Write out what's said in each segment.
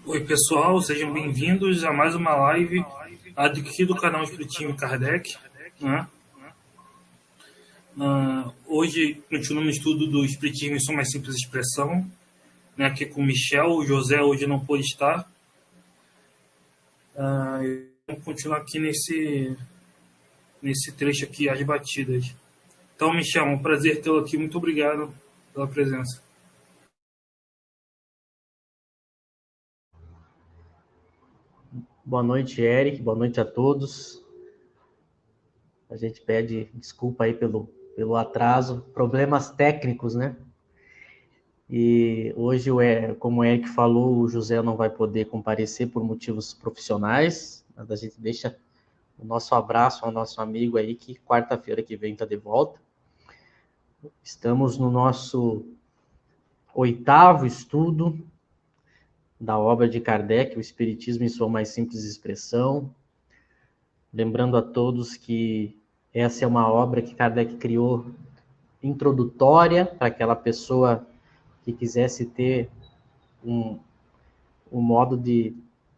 Oi, pessoal, sejam bem-vindos a mais uma live aqui do canal Espiritismo Kardec. Né? Hoje continuamos o estudo do Espiritismo em sua mais simples expressão, né? Aqui com o Michel. O José hoje não pôde estar. Vamos continuar aqui nesse trecho aqui, as batidas. Então, Michel, um prazer tê-lo aqui. Muito obrigado pela presença. Boa noite, Eric. Boa noite a todos. A gente pede desculpa aí pelo atraso, problemas técnicos, né? E hoje, como o Eric falou, o José não vai poder comparecer por motivos profissionais, mas a gente deixa o nosso abraço ao nosso amigo aí, que quarta-feira que vem está de volta. Estamos no nosso 8º estudo da obra de Kardec, o Espiritismo em sua mais simples expressão. Lembrando a todos que essa é uma obra que Kardec criou introdutória para aquela pessoa que quisesse ter um modo de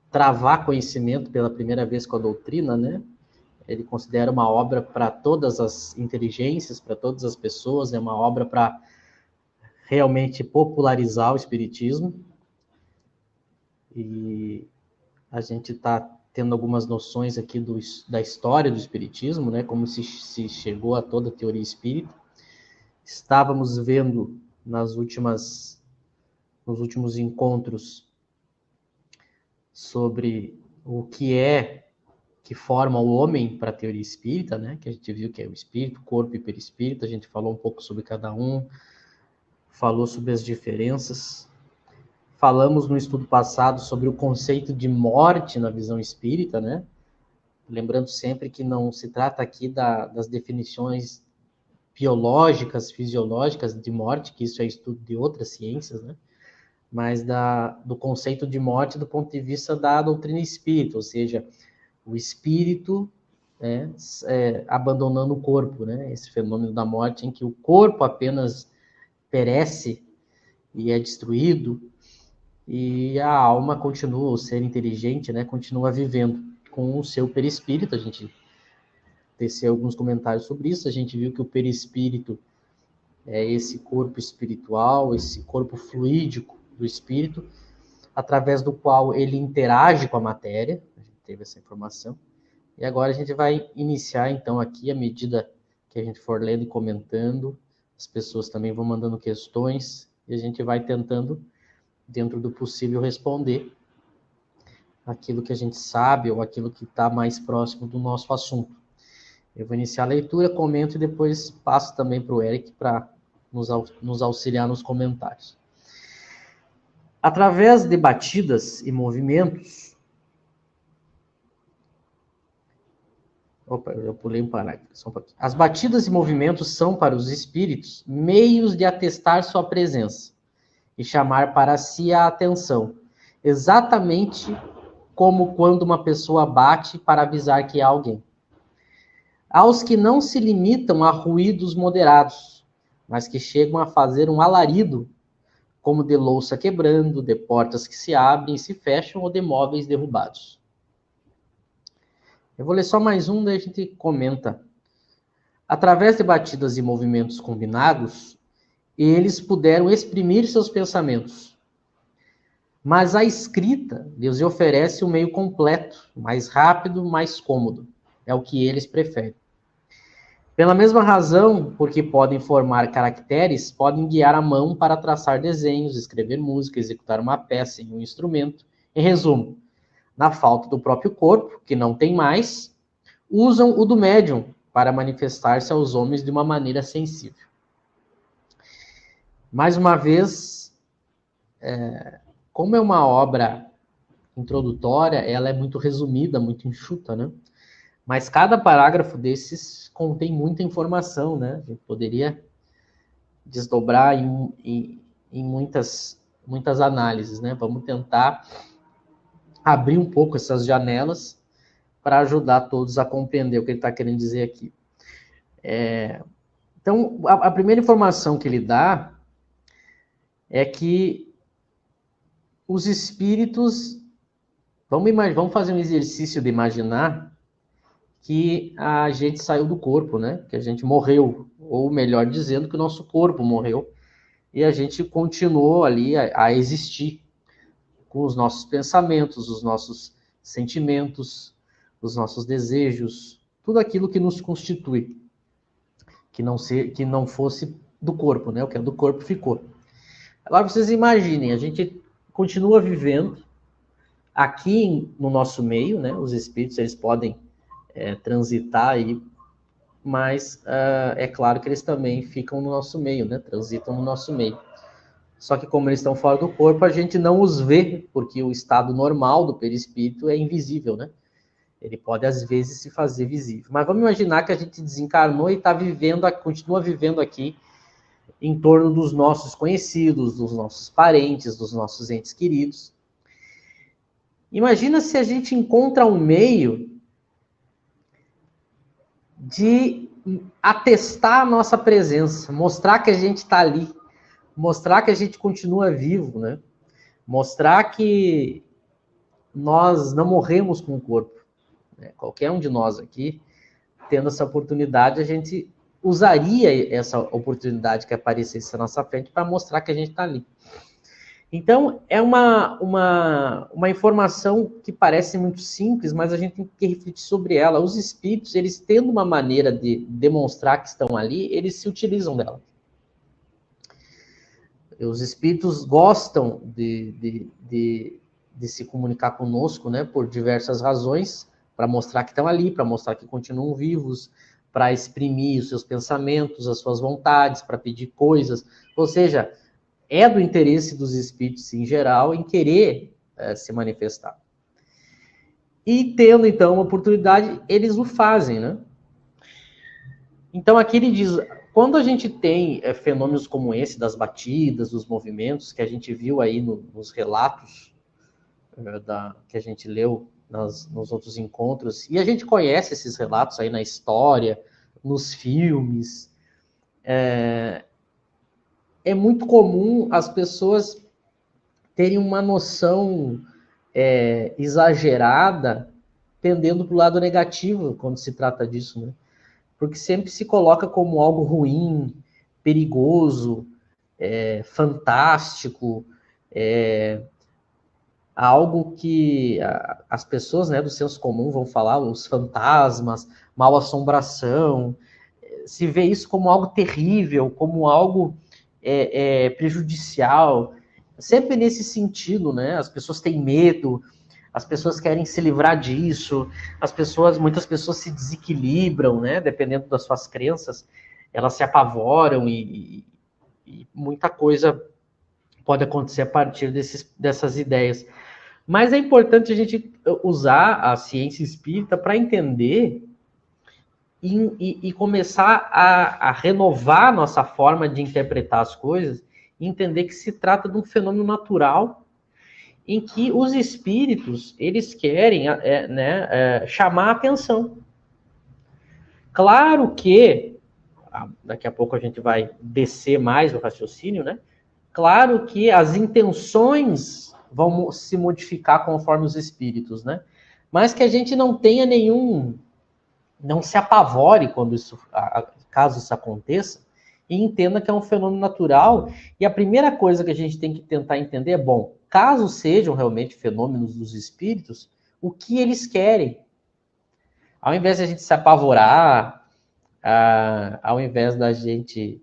travar conhecimento pela primeira vez com a doutrina, né? Ele considera uma obra para todas as inteligências, para todas as pessoas, é uma obra para realmente popularizar o espiritismo. E a gente está tendo algumas noções aqui da história do espiritismo, né? Como se chegou a toda a teoria espírita. Estávamos vendo nos últimos encontros sobre o que forma o homem para a teoria espírita, né? Que a gente viu que é o espírito, corpo e perispírito. A gente falou um pouco sobre cada um, falou sobre as diferenças. Falamos no estudo passado sobre o conceito de morte na visão espírita, né? Lembrando sempre que não se trata aqui das definições biológicas, fisiológicas de morte, que isso é estudo de outras ciências, né? Mas do conceito de morte do ponto de vista da doutrina espírita, ou seja, o espírito abandonando o corpo, né? Esse fenômeno da morte em que o corpo apenas perece e é destruído e a alma continua, o ser inteligente, né? Continua vivendo com o seu perispírito. A gente teceu alguns comentários sobre isso. A gente viu que o perispírito é esse corpo espiritual, esse corpo fluídico do espírito, através do qual ele interage com a matéria. A gente teve essa informação. E agora a gente vai iniciar, então, aqui, à medida que a gente for lendo e comentando, as pessoas também vão mandando questões, e a gente vai tentando, dentro do possível, responder aquilo que a gente sabe, ou aquilo que está mais próximo do nosso assunto. Eu vou iniciar a leitura, comento e depois passo também para o Eric para nos auxiliar nos comentários. Através de batidas e movimentos... Opa, eu pulei um parágrafo. Só um pouquinho. As batidas e movimentos são, para os espíritos, meios de atestar sua presença e chamar para si a atenção, exatamente como quando uma pessoa bate para avisar que há alguém. Aos que não se limitam a ruídos moderados, mas que chegam a fazer um alarido, como de louça quebrando, de portas que se abrem e se fecham ou de móveis derrubados. Eu vou ler só mais um, daí a gente comenta. Através de batidas e movimentos combinados, eles puderam exprimir seus pensamentos. Mas a escrita Deus lhe oferece um meio completo, mais rápido, mais cômodo. É o que eles preferem. Pela mesma razão, porque podem formar caracteres, podem guiar a mão para traçar desenhos, escrever música, executar uma peça em um instrumento. Em resumo, na falta do próprio corpo, que não tem mais, usam o do médium para manifestar-se aos homens de uma maneira sensível. Mais uma vez, como é uma obra introdutória, ela é muito resumida, muito enxuta, né? Mas cada parágrafo desses contém muita informação, né? A gente poderia desdobrar em muitas análises, né? Vamos tentar abrir um pouco essas janelas para ajudar todos a compreender o que ele está querendo dizer aqui. Então, a primeira informação que ele dá é que os espíritos... Vamos fazer um exercício de imaginar que a gente saiu do corpo, né? Que a gente morreu, ou melhor dizendo, que o nosso corpo morreu, e a gente continuou ali a existir com os nossos pensamentos, os nossos sentimentos, os nossos desejos, tudo aquilo que nos constitui, que não fosse do corpo, né? O que é do corpo ficou. Agora vocês imaginem, a gente continua vivendo aqui no nosso meio, né? Os espíritos, eles podem transitar aí, mas é claro que eles também ficam no nosso meio, né? Transitam no nosso meio. Só que como eles estão fora do corpo, a gente não os vê, porque o estado normal do perispírito é invisível, né? Ele pode, às vezes, se fazer visível. Mas vamos imaginar que a gente desencarnou e continua vivendo aqui em torno dos nossos conhecidos, dos nossos parentes, dos nossos entes queridos. Imagina se a gente encontra um meio de atestar a nossa presença, mostrar que a gente está ali, mostrar que a gente continua vivo, né? Mostrar que nós não morremos com o corpo. Né? Qualquer um de nós aqui, tendo essa oportunidade, a gente usaria essa oportunidade que aparecesse na nossa frente para mostrar que a gente está ali. Então, é uma informação que parece muito simples, mas a gente tem que refletir sobre ela. Os espíritos, eles tendo uma maneira de demonstrar que estão ali, eles se utilizam dela. Os espíritos gostam de se comunicar conosco, né, por diversas razões, para mostrar que estão ali, para mostrar que continuam vivos, para exprimir os seus pensamentos, as suas vontades, para pedir coisas. Ou seja, é do interesse dos espíritos em geral em querer se manifestar. E tendo, então, uma oportunidade, eles o fazem, né? Então, aqui ele diz, quando a gente tem fenômenos como esse, das batidas, dos movimentos, que a gente viu aí nos relatos que a gente leu nos outros encontros, e a gente conhece esses relatos aí na história, nos filmes, é muito comum as pessoas terem uma noção exagerada, pendendo para o lado negativo, quando se trata disso, né? Porque sempre se coloca como algo ruim, perigoso, fantástico, algo que as pessoas, né, do senso comum vão falar, os fantasmas, mal-assombração, se vê isso como algo terrível, como algo prejudicial, sempre nesse sentido, né? As pessoas têm medo, as pessoas querem se livrar disso, muitas pessoas se desequilibram, né? Dependendo das suas crenças, elas se apavoram e muita coisa pode acontecer a partir dessas ideias. Mas é importante a gente usar a ciência espírita para entender e começar a renovar a nossa forma de interpretar as coisas e entender que se trata de um fenômeno natural em que os espíritos, eles querem chamar a atenção. Claro que, daqui a pouco a gente vai descer mais o raciocínio, né? Claro que as intenções vão se modificar conforme os espíritos, né? Mas que a gente não tenha não se apavore caso isso aconteça, e entenda que é um fenômeno natural, e a primeira coisa que a gente tem que tentar entender é, bom, caso sejam realmente fenômenos dos espíritos, o que eles querem? Ao invés de a gente se apavorar, ao invés da gente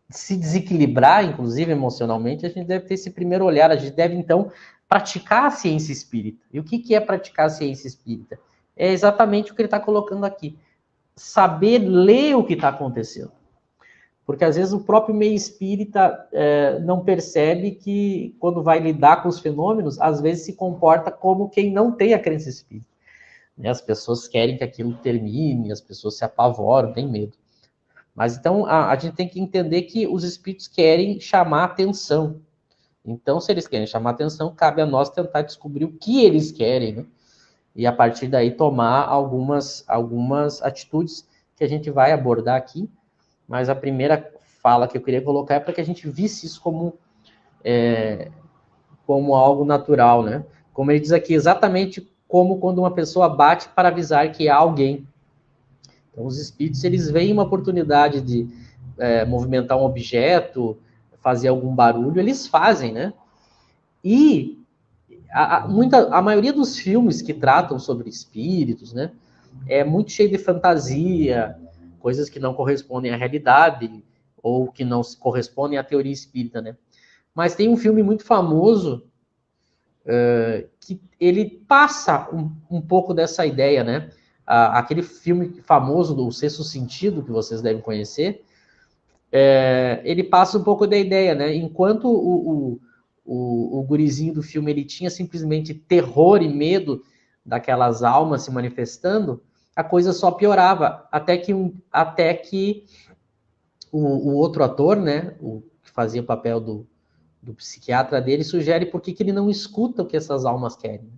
se desequilibrar, inclusive emocionalmente, a gente deve ter esse primeiro olhar, a gente deve, então, praticar a ciência espírita. E o que é praticar a ciência espírita? É exatamente o que ele está colocando aqui. Saber ler o que está acontecendo. Porque, às vezes, o próprio meio espírita não percebe que, quando vai lidar com os fenômenos, às vezes se comporta como quem não tem a crença espírita. As pessoas querem que aquilo termine, as pessoas se apavoram, têm medo. Mas, então, a gente tem que entender que os espíritos querem chamar atenção. Então, se eles querem chamar atenção, cabe a nós tentar descobrir o que eles querem, né? E, a partir daí, tomar algumas atitudes que a gente vai abordar aqui. Mas a primeira fala que eu queria colocar é para que a gente visse isso como como algo natural, né? Como ele diz aqui, exatamente como quando uma pessoa bate para avisar que há alguém. Então, os espíritos, eles veem uma oportunidade de movimentar um objeto, fazer algum barulho, eles fazem, né? E a maioria dos filmes que tratam sobre espíritos, né, é muito cheio de fantasia, coisas que não correspondem à realidade, ou que não correspondem à teoria espírita, né? Mas tem um filme muito famoso que ele passa um pouco dessa ideia, né? Aquele filme famoso do Sexto Sentido, que vocês devem conhecer, ele passa um pouco da ideia, né? Enquanto o gurizinho do filme ele tinha simplesmente terror e medo daquelas almas se manifestando, a coisa só piorava, até que o outro ator, né, o que fazia o papel do psiquiatra dele, sugere por que ele não escuta o que essas almas querem.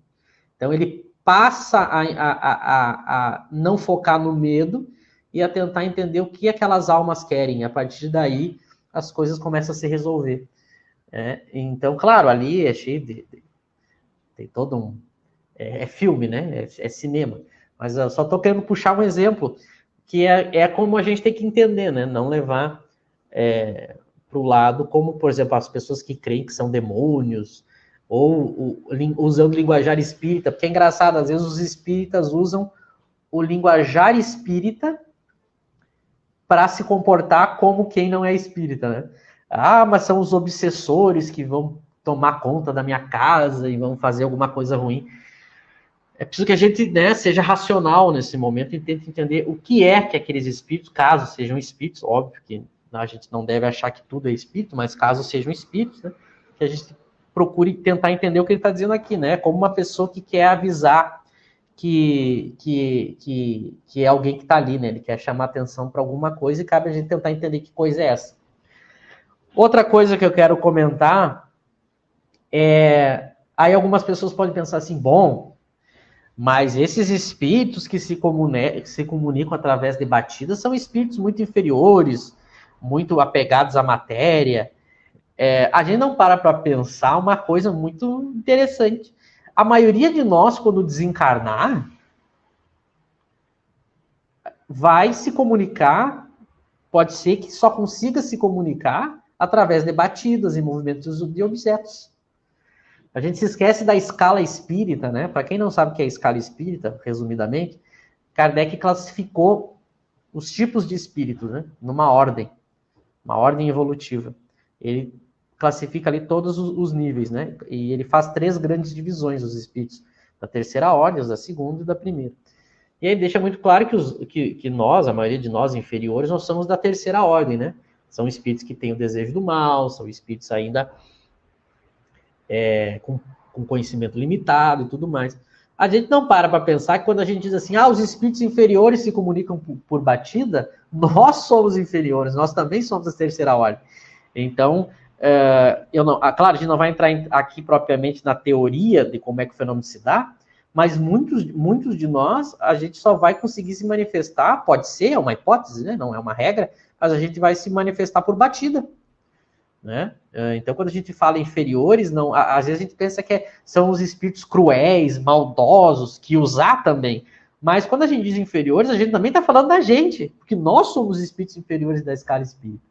Então ele passa a não focar no medo e a tentar entender o que aquelas almas querem. A partir daí, as coisas começam a se resolver. Então, claro, ali é cheio tem todo um... É filme, né? É cinema. Mas eu só estou querendo puxar um exemplo que é como a gente tem que entender, né? Não levar para o lado como, por exemplo, as pessoas que creem que são demônios, ou usando linguajar espírita, porque é engraçado, às vezes os espíritas usam o linguajar espírita para se comportar como quem não é espírita, né? Ah, mas são os obsessores que vão tomar conta da minha casa e vão fazer alguma coisa ruim. É preciso que a gente, né, seja racional nesse momento e tente entender o que aqueles espíritos, caso sejam espíritos, óbvio que a gente não deve achar que tudo é espírito, mas caso sejam espíritos, né, que a gente procure tentar entender o que ele está dizendo aqui, né? Como uma pessoa que quer avisar que é alguém que está ali, né? Ele quer chamar atenção para alguma coisa e cabe a gente tentar entender que coisa é essa. Outra coisa que eu quero comentar aí algumas pessoas podem pensar assim, bom, mas esses espíritos que se comunicam através de batidas são espíritos muito inferiores, muito apegados à matéria. A gente não para pensar uma coisa muito interessante. A maioria de nós, quando desencarnar, vai se comunicar, pode ser que só consiga se comunicar através de batidas e movimentos de objetos. A gente se esquece da escala espírita, né? Para quem não sabe o que é a escala espírita, resumidamente, Kardec classificou os tipos de espíritos, né? Numa ordem, uma ordem evolutiva. Ele classifica ali todos os níveis, né? E ele faz 3 grandes divisões dos espíritos, da terceira ordem, os da segunda e da primeira. E aí deixa muito claro que nós, a maioria de nós inferiores, nós somos da terceira ordem, né? São espíritos que têm o desejo do mal, são espíritos ainda com conhecimento limitado e tudo mais. A gente não para pensar que quando a gente diz assim, os espíritos inferiores se comunicam por batida, nós somos inferiores, nós também somos da terceira ordem. Então, claro, a gente não vai entrar aqui propriamente na teoria de como é que o fenômeno se dá, mas muitos de nós, a gente só vai conseguir se manifestar, pode ser, é uma hipótese, né? Não é uma regra, mas a gente vai se manifestar por batida. Né? Então, quando a gente fala inferiores, às vezes a gente pensa que são os espíritos cruéis, maldosos, que usar também. Mas quando a gente diz inferiores, a gente também está falando da gente, porque nós somos espíritos inferiores da escala espírita.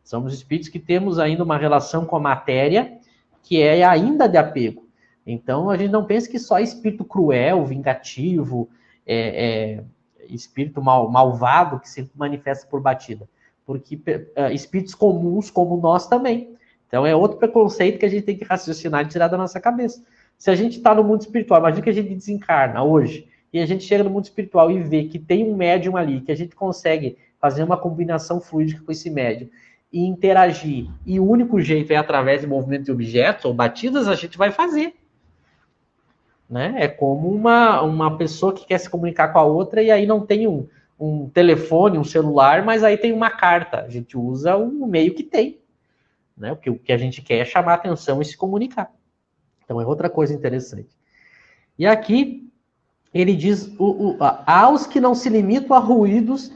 Somos espíritos que temos ainda uma relação com a matéria que é ainda de apego. Então, a gente não pensa que só espírito cruel, vingativo, espírito malvado que se manifesta por batida. Porque espíritos comuns como nós também. Então é outro preconceito que a gente tem que raciocinar e tirar da nossa cabeça. Se a gente está no mundo espiritual, imagina que a gente desencarna hoje, e a gente chega no mundo espiritual e vê que tem um médium ali, que a gente consegue fazer uma combinação fluídica com esse médium, e interagir, e o único jeito é através de movimento de objetos ou batidas, a gente vai fazer. Né? É como uma pessoa que quer se comunicar com a outra e aí não tem um telefone, um celular, mas aí tem uma carta. A gente usa o meio que tem. Né? Porque o que a gente quer é chamar atenção e se comunicar. Então é outra coisa interessante. E aqui ele diz, há os que não se limitam a ruídos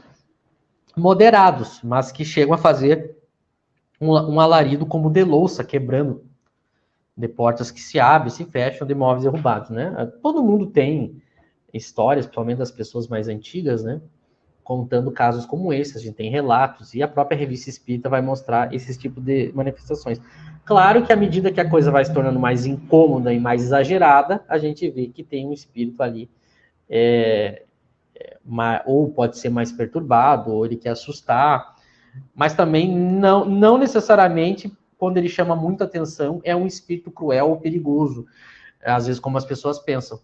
moderados, mas que chegam a fazer um alarido como de louça, quebrando. de portas que se abrem, se fecham, de móveis derrubados, né? Todo mundo tem histórias, principalmente das pessoas mais antigas, né? Contando casos como esse, a gente tem relatos, e a própria revista espírita vai mostrar esses tipos de manifestações. Claro que à medida que a coisa vai se tornando mais incômoda e mais exagerada, a gente vê que tem um espírito ali, ou pode ser mais perturbado, ou ele quer assustar, mas também não necessariamente, quando ele chama muita atenção, é um espírito cruel ou perigoso, às vezes como as pessoas pensam.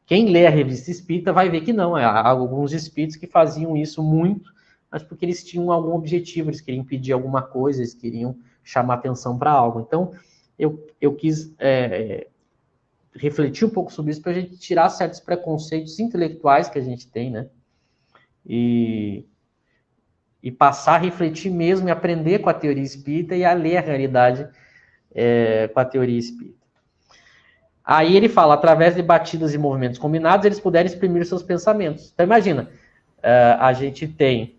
Quem lê a revista espírita vai ver que não, há alguns espíritos que faziam isso muito, mas porque eles tinham algum objetivo, eles queriam impedir alguma coisa, eles queriam chamar atenção para algo. Então, eu quis refletir um pouco sobre isso para a gente tirar certos preconceitos intelectuais que a gente tem, né? E passar a refletir mesmo e aprender com a teoria espírita e a ler a realidade com a teoria espírita. Aí ele fala, através de batidas e movimentos combinados, eles puderem exprimir seus pensamentos. Então imagina, a gente tem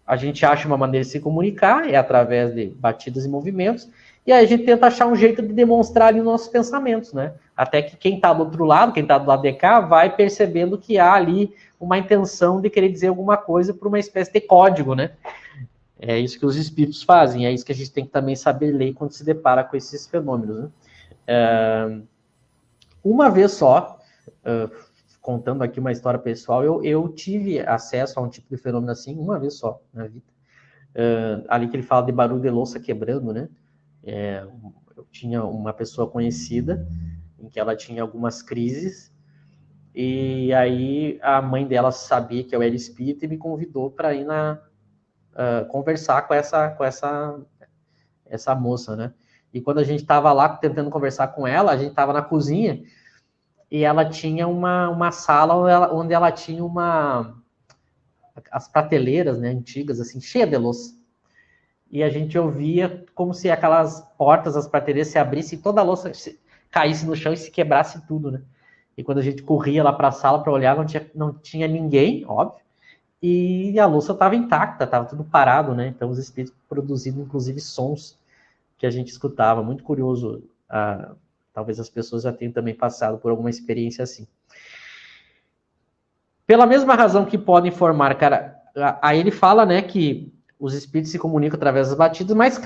a gente acha uma maneira de se comunicar, é através de batidas e movimentos, e aí a gente tenta achar um jeito de demonstrar ali os nossos pensamentos, né? Até que quem está do outro lado, quem está do lado de cá, vai percebendo que há ali uma intenção de querer dizer alguma coisa por uma espécie de código, né? É isso que os espíritos fazem, é isso que a gente tem que também saber ler quando se depara com esses fenômenos, né? Uma vez só, contando aqui uma história pessoal, eu tive acesso a um tipo de fenômeno assim, uma vez só na vida. Ali que ele fala de barulho de louça quebrando, né? Eu tinha uma pessoa conhecida em que ela tinha algumas crises, e aí a mãe dela sabia que eu era espírita e me convidou para ir conversar com essa moça, né? E quando a gente estava lá tentando conversar com ela, a gente estava na cozinha e ela tinha uma sala onde ela tinha as prateleiras, né, antigas, assim, cheia de louça. E a gente ouvia como se aquelas portas, as prateleiras se abrissem e toda a louça caísse no chão e se quebrasse tudo, né? E quando a gente corria lá para a sala para olhar, não tinha ninguém, óbvio, e a louça estava intacta, estava tudo parado, né? Então os espíritos produzindo, inclusive, sons que a gente escutava. Muito curioso. Talvez as pessoas já tenham também passado por alguma experiência assim. Pela mesma razão que podem formar, cara, aí ele fala, né, que os espíritos se comunicam através das batidas, mas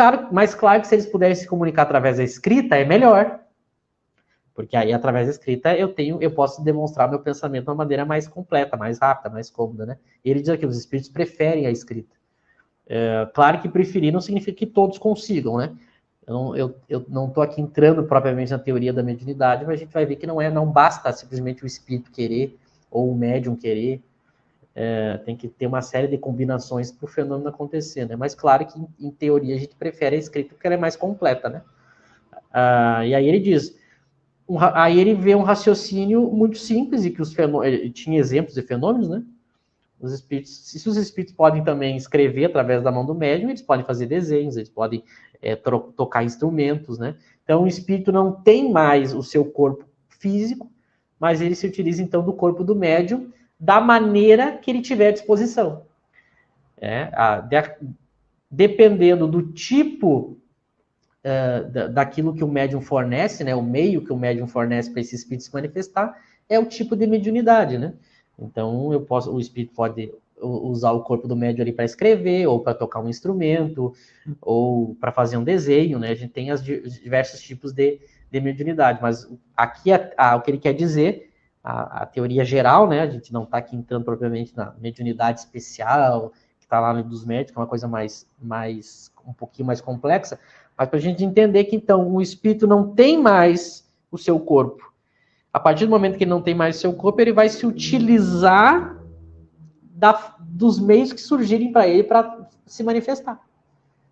claro que se eles puderem se comunicar através da escrita, é melhor. Porque aí, através da escrita, eu posso demonstrar meu pensamento de uma maneira mais completa, mais rápida, mais cômoda, né? E ele diz aqui, os espíritos preferem a escrita. Claro que preferir não significa que todos consigam, né? Eu não estou aqui entrando propriamente na teoria da mediunidade, mas a gente vai ver que não basta simplesmente o espírito querer ou o médium querer, tem que ter uma série de combinações para o fenômeno acontecer, né? Mas claro que, em teoria, a gente prefere a escrita porque ela é mais completa, né? E aí ele diz, aí ele vê um raciocínio muito simples, e que ele tinha exemplos de fenômenos, né? Os espíritos, se os espíritos podem também escrever através da mão do médium, eles podem fazer desenhos, eles podem tocar instrumentos, né? Então o espírito não tem mais o seu corpo físico, mas ele se utiliza então do corpo do médium da maneira que ele tiver à disposição. Dependendo do tipo daquilo que o médium fornece, né? O meio que o médium fornece para esse espírito se manifestar é o tipo de mediunidade, né? Então, o espírito pode usar o corpo do médium ali para escrever, ou para tocar um instrumento, ou para fazer um desenho, né? A gente tem os diversos tipos de mediunidade, mas aqui o que ele quer dizer, a teoria geral, né? A gente não está aqui entrando propriamente na mediunidade especial, que está lá no dos médicos, é uma coisa um pouquinho mais complexa, mas para a gente entender que, então, o espírito não tem mais o seu corpo. A partir do momento que ele não tem mais o seu corpo, ele vai se utilizar dos meios que surgirem para ele para se manifestar.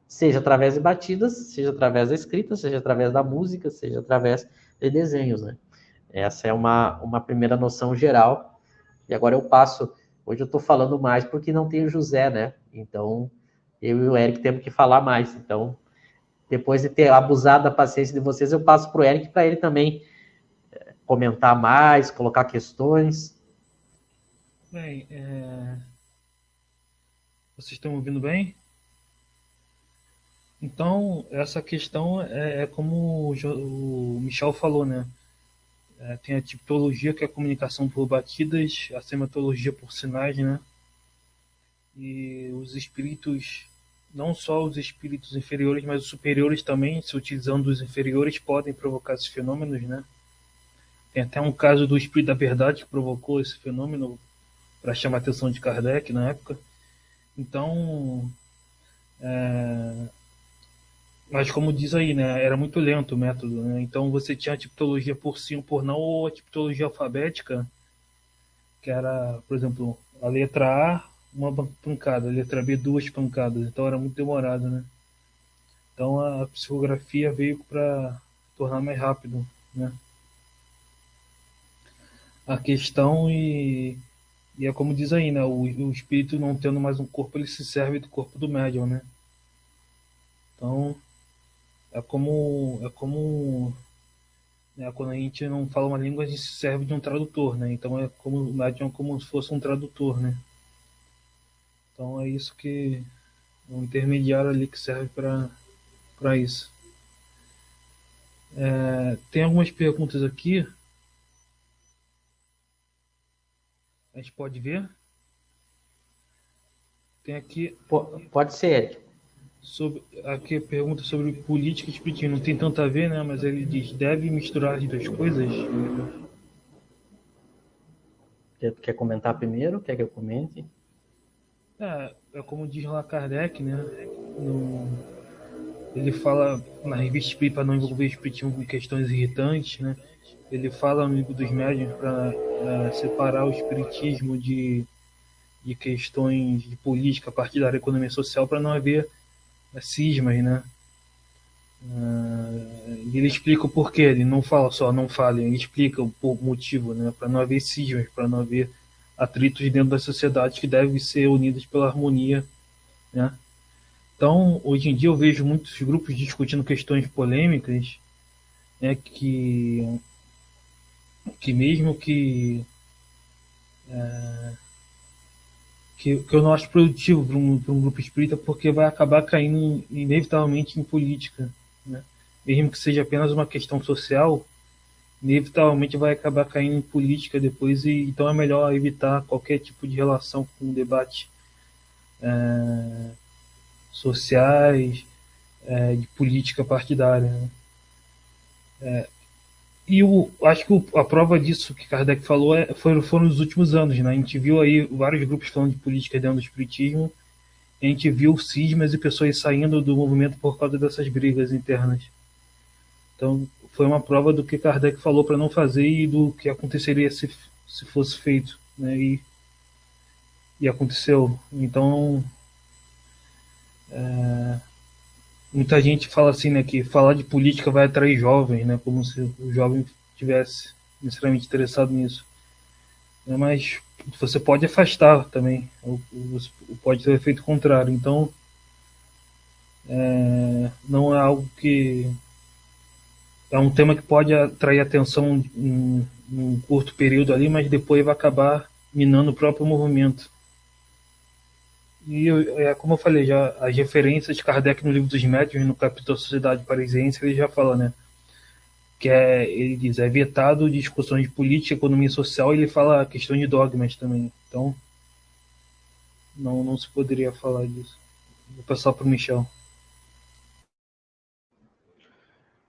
Seja através de batidas, seja através da escrita, seja através da música, seja através de desenhos, né? Essa é uma primeira noção geral. E agora hoje eu estou falando mais porque não tem o José, né? Então, eu e o Eric temos que falar mais. Então, depois de ter abusado da paciência de vocês, eu passo para o Eric, para ele também comentar mais, colocar questões. Bem, vocês estão ouvindo bem? Então, essa questão é como o Michel falou, né? Tem a tipologia, que é a comunicação por batidas, a sematologia por sinais, né? E os espíritos, não só os espíritos inferiores, mas os superiores também, se utilizando os inferiores, podem provocar esses fenômenos, né? Tem até um caso do espírito da verdade que provocou esse fenômeno para chamar a atenção de Kardec na época. Então, mas como diz aí, né, era muito lento o método, né? Então você tinha a tipologia por sim ou por não, ou a tipologia alfabética, que era, por exemplo, a letra A, uma pancada, a letra B, duas pancadas. Então era muito demorado, né? Então a psicografia veio para tornar mais rápido, né? A questão e é como diz aí, né? O espírito não tendo mais um corpo, ele se serve do corpo do médium, né? Então é como né, quando a gente não fala uma língua, a gente se serve de um tradutor, né? Então é como o médium é como se fosse um tradutor, né? Então é isso que é um intermediário ali que serve para isso. Tem algumas perguntas aqui, a gente pode ver. Tem aqui Pode ser, Eric. aqui pergunta sobre política e espiritismo. Não tem tanto a ver, né? Mas ele diz: deve misturar as duas coisas? Quer comentar primeiro? Quer que eu comente? É como diz lá Kardec, né? No, ele fala na revista Espírita para não envolver o espiritismo com questões irritantes, né? Ele fala, amigo dos médiuns, para separar o espiritismo de questões de política, partidária, economia social, para não haver cismas, né? Ele explica o porquê, ele não fala só, não fale, ele explica o motivo, né? Para não haver cismas, para não haver atritos dentro da sociedade que devem ser unidas pela harmonia, né? Então, hoje em dia eu vejo muitos grupos discutindo questões polêmicas, né, que mesmo que eu não acho produtivo para um grupo espírita, porque vai acabar caindo inevitavelmente em política, né? Mesmo que seja apenas uma questão social, inevitavelmente vai acabar caindo em política depois, e então é melhor evitar qualquer tipo de relação com debate sociais, de política partidária, né? E acho que a prova disso que Kardec falou foram nos últimos anos, né? A gente viu aí vários grupos falando de política dentro do espiritismo, a gente viu cismas e pessoas saindo do movimento por causa dessas brigas internas. Então, foi uma prova do que Kardec falou para não fazer e do que aconteceria se fosse feito, né? E aconteceu. Então, muita gente fala assim, né, que falar de política vai atrair jovens, né? Como se o jovem tivesse necessariamente interessado nisso. Mas você pode afastar também, ou pode ter o efeito contrário. Então, não é algo que é um tema que pode atrair atenção em um curto período ali, mas depois vai acabar minando o próprio movimento. E como eu falei, já as referências de Kardec no livro dos médiuns, no capítulo da Sociedade Parisiense, ele já fala, né? Ele diz, é vetado discussões de política, economia e social, e ele fala a questão de dogmas também. Então, não se poderia falar disso. Vou passar para o Michel.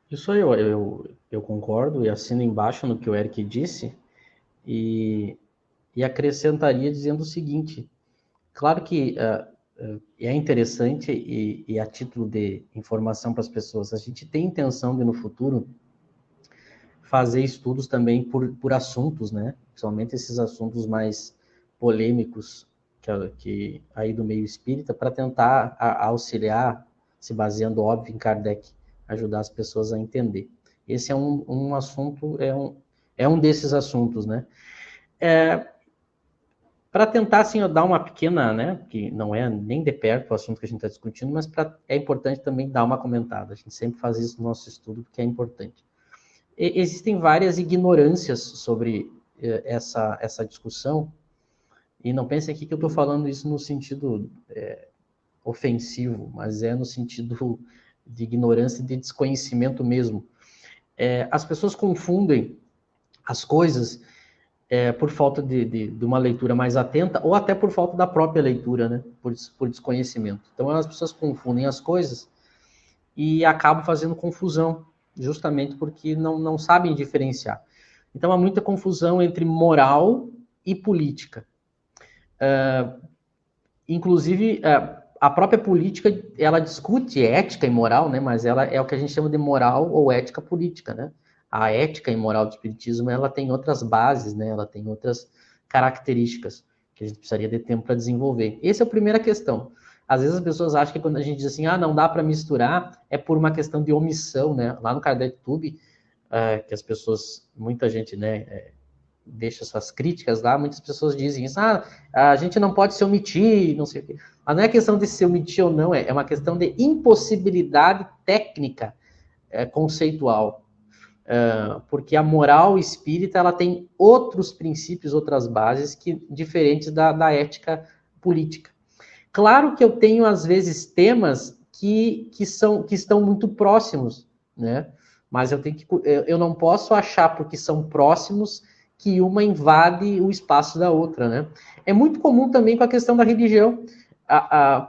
Isso aí, eu concordo e assino embaixo no que o Eric disse e acrescentaria dizendo o seguinte: claro que é interessante e a título de informação para as pessoas, a gente tem intenção de no futuro fazer estudos também por assuntos, né? Principalmente esses assuntos mais polêmicos que aí do meio espírita, para tentar auxiliar, se baseando, óbvio, em Kardec, ajudar as pessoas a entender. Esse é um assunto, é um desses assuntos, né? Para tentar, assim, eu dar uma pequena, né, que não é nem de perto o assunto que a gente está discutindo, mas é importante também dar uma comentada. A gente sempre faz isso no nosso estudo, porque é importante. Existem várias ignorâncias sobre essa discussão, e não pense aqui que eu estou falando isso no sentido ofensivo, mas é no sentido de ignorância e de desconhecimento mesmo. As pessoas confundem as coisas por falta de uma leitura mais atenta, ou até por falta da própria leitura, né? Por desconhecimento. Então, as pessoas confundem as coisas e acabam fazendo confusão, justamente porque não sabem diferenciar. Então, há muita confusão entre moral e política. Inclusive, a própria política, ela discute ética e moral, né? Mas ela é o que a gente chama de moral ou ética política, né? A ética e moral do espiritismo, ela tem outras bases, né? Ela tem outras características que a gente precisaria de tempo para desenvolver. Essa é a primeira questão. Às vezes as pessoas acham que quando a gente diz assim, não dá para misturar, é por uma questão de omissão, né? Lá no Kardec Tube, que as pessoas, muita gente, né, deixa suas críticas lá, muitas pessoas dizem isso, a gente não pode se omitir, não sei o quê. Mas não é questão de se omitir ou não, é uma questão de impossibilidade técnica, conceitual. Porque a moral espírita, ela tem outros princípios, outras bases, diferentes da ética política. Claro que eu tenho, às vezes, temas que estão muito próximos, né? Mas eu não posso achar, porque são próximos, que uma invade o espaço da outra, né? É muito comum também com a questão da religião.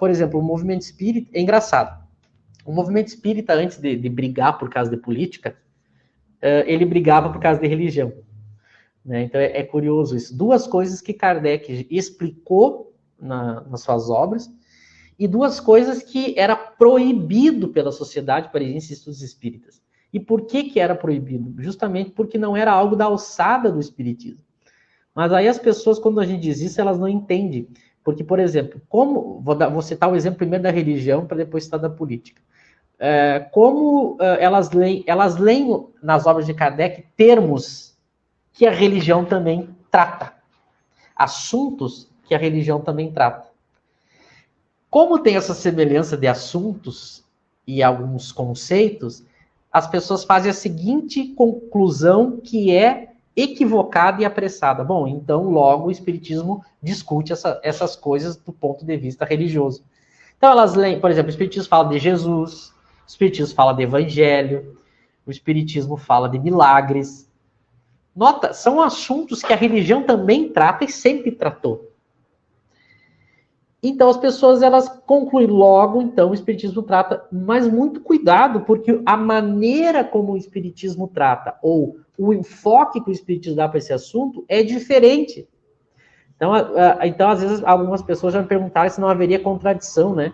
Por exemplo, o movimento espírita, é engraçado. O movimento espírita, antes de brigar por causa de política, ele brigava por causa de religião. Né? Então, é curioso isso. Duas coisas que Kardec explicou nas suas obras, e duas coisas que era proibido pela Sociedade Parisiense de Estudos Espíritas. E por que era proibido? Justamente porque não era algo da alçada do espiritismo. Mas aí as pessoas, quando a gente diz isso, elas não entendem. Porque, por exemplo, vou citar o exemplo primeiro da religião, para depois citar da política. Elas leem nas obras de Kardec termos que a religião também trata. Assuntos que a religião também trata. Como tem essa semelhança de assuntos e alguns conceitos, as pessoas fazem a seguinte conclusão, que é equivocada e apressada. Bom, então logo o espiritismo discute essas coisas do ponto de vista religioso. Então elas leem, por exemplo, o espiritismo fala de Jesus, o espiritismo fala de evangelho, o espiritismo fala de milagres. Nota, são assuntos que a religião também trata e sempre tratou. Então as pessoas, elas concluem logo, então o espiritismo trata, mas muito cuidado, porque a maneira como o espiritismo trata, ou o enfoque que o espiritismo dá para esse assunto, é diferente. Então, às vezes, algumas pessoas já me perguntaram se não haveria contradição, né?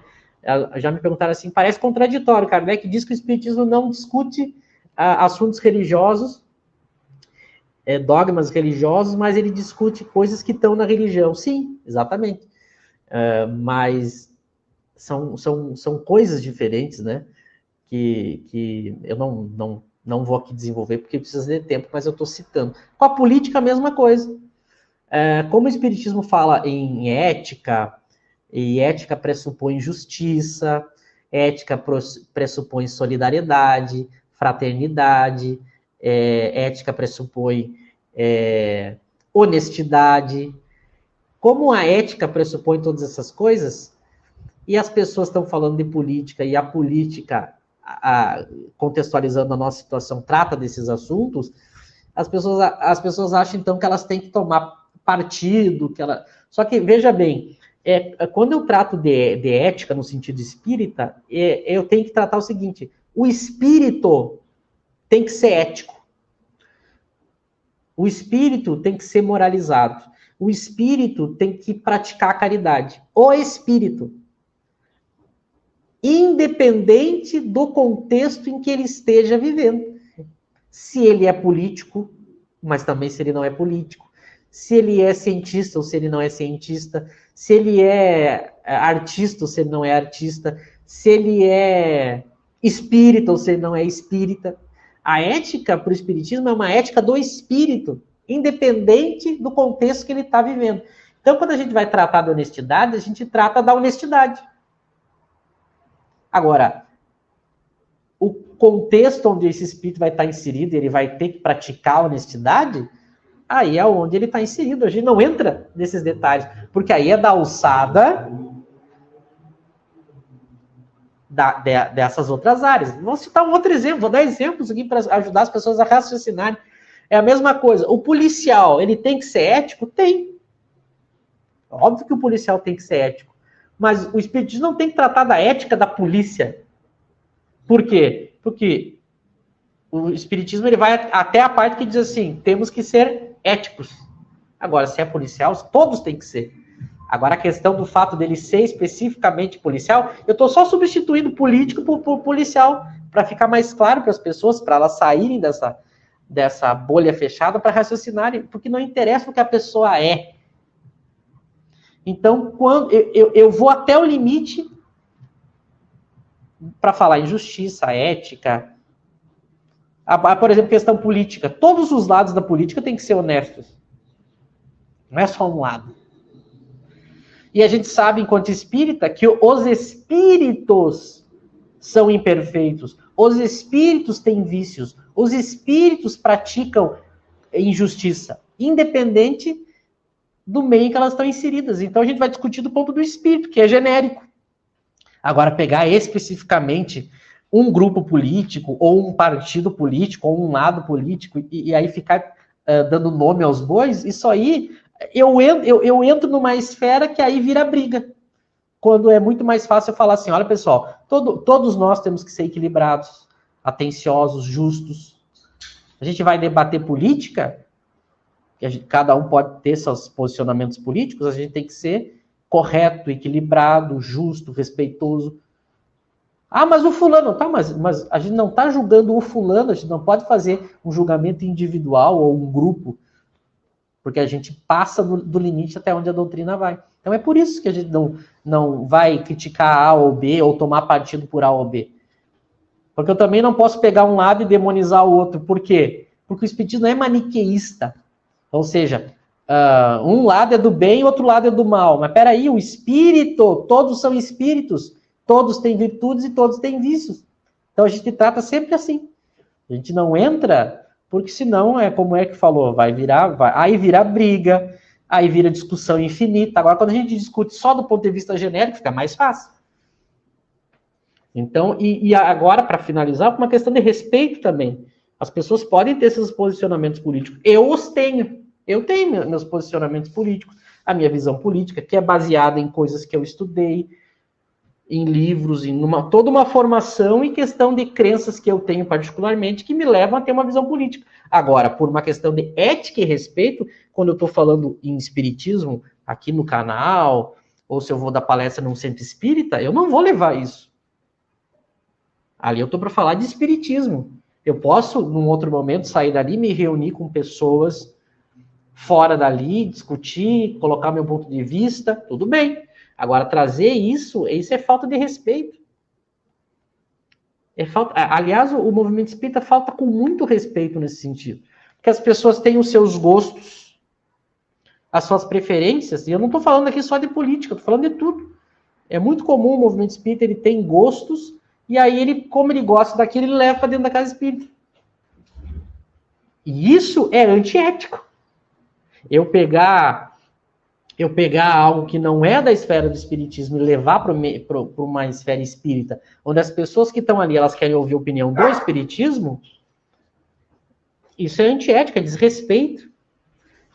Já me perguntaram assim, parece contraditório, Kardec diz que o espiritismo não discute assuntos religiosos, dogmas religiosos, mas ele discute coisas que estão na religião. Sim, exatamente. Mas são coisas diferentes, né? Que eu não vou aqui desenvolver porque precisa de tempo, mas eu estou citando. Com a política, a mesma coisa. Como o espiritismo fala em ética, e ética pressupõe justiça, ética pressupõe solidariedade, fraternidade, ética pressupõe honestidade. Como a ética pressupõe todas essas coisas, e as pessoas estão falando de política, e a política, contextualizando a nossa situação, trata desses assuntos, as pessoas acham, então, que elas têm que tomar partido. Só que, veja bem, quando eu trato de ética no sentido espírita, eu tenho que tratar o seguinte, o espírito tem que ser ético. O espírito tem que ser moralizado. O espírito tem que praticar a caridade. O espírito. Independente do contexto em que ele esteja vivendo. Se ele é político, mas também se ele não é político. Se ele é cientista ou se ele não é cientista. Se ele é artista ou se ele não é artista. Se ele é espírita ou se ele não é espírita. A ética para o espiritismo é uma ética do espírito, independente do contexto que ele está vivendo. Então, quando a gente vai tratar da honestidade, a gente trata da honestidade. Agora, o contexto onde esse espírito vai estar inserido, ele vai ter que praticar a honestidade, aí é onde ele está inserido. A gente não entra nesses detalhes, porque aí é da alçada dessas outras áreas. Vou citar um outro exemplo, vou dar exemplos aqui para ajudar as pessoas a raciocinarem. É a mesma coisa. O policial, ele tem que ser ético? Tem. Óbvio que o policial tem que ser ético. Mas o espiritismo não tem que tratar da ética da polícia. Por quê? Porque o espiritismo ele vai até a parte que diz assim, temos que ser éticos. Agora, se é policial, todos têm que ser. Agora, a questão do fato dele ser especificamente policial, eu estou só substituindo político por policial, para ficar mais claro para as pessoas, para elas saírem dessa bolha fechada, para raciocinarem, porque não interessa o que a pessoa é. Então, quando eu vou até o limite para falar em justiça, ética. Por exemplo, questão política. Todos os lados da política têm que ser honestos. Não é só um lado. E a gente sabe, enquanto espírita, que os espíritos são imperfeitos. Os espíritos têm vícios. Os espíritos praticam injustiça, independente do meio em que elas estão inseridas. Então a gente vai discutir do ponto do espírito, que é genérico. Agora, pegar especificamente um grupo político, ou um partido político, ou um lado político, e aí ficar dando nome aos bois, isso aí, eu entro numa esfera que aí vira briga. Quando é muito mais fácil eu falar assim, olha pessoal, todos nós temos que ser equilibrados, atenciosos, justos. A gente vai debater política, cada um pode ter seus posicionamentos políticos, a gente tem que ser correto, equilibrado, justo, respeitoso. Ah, mas o fulano, tá, mas a gente não está julgando o fulano, a gente não pode fazer um julgamento individual ou um grupo, porque a gente passa do limite até onde a doutrina vai. Então é por isso que a gente não vai criticar A ou B, ou tomar partido por A ou B. Porque eu também não posso pegar um lado e demonizar o outro. Por quê? Porque o espiritismo não é maniqueísta. Ou seja, um lado é do bem, outro lado é do mal. Mas peraí, o espírito, todos são espíritos, todos têm virtudes e todos têm vícios. Então a gente trata sempre assim. A gente não entra, porque senão, como é que falou, aí vira briga, aí vira discussão infinita. Agora, quando a gente discute só do ponto de vista genérico, fica mais fácil. Então, e agora, para finalizar, uma questão de respeito também. As pessoas podem ter seus posicionamentos políticos. Eu os tenho. Eu tenho meus posicionamentos políticos, a minha visão política, que é baseada em coisas que eu estudei, em livros, em toda uma formação e questão de crenças que eu tenho particularmente, que me levam a ter uma visão política. Agora, por uma questão de ética e respeito, quando eu estou falando em espiritismo, aqui no canal, ou se eu vou dar palestra num centro espírita, eu não vou levar isso. Ali eu estou para falar de espiritismo. Eu posso, num outro momento, sair dali, me reunir com pessoas fora dali, discutir, colocar meu ponto de vista, tudo bem. Agora, trazer isso é falta de respeito. Aliás, o movimento espírita falta com muito respeito nesse sentido. Porque as pessoas têm os seus gostos, as suas preferências, e eu não estou falando aqui só de política, estou falando de tudo. É muito comum o movimento espírita, ele tem gostos, e aí, como ele gosta daquilo, ele leva para dentro da casa espírita. E isso é antiético. Eu pegar algo que não é da esfera do espiritismo e levar para uma esfera espírita, onde as pessoas que estão ali, elas querem ouvir a opinião do espiritismo, isso é antiética, é desrespeito.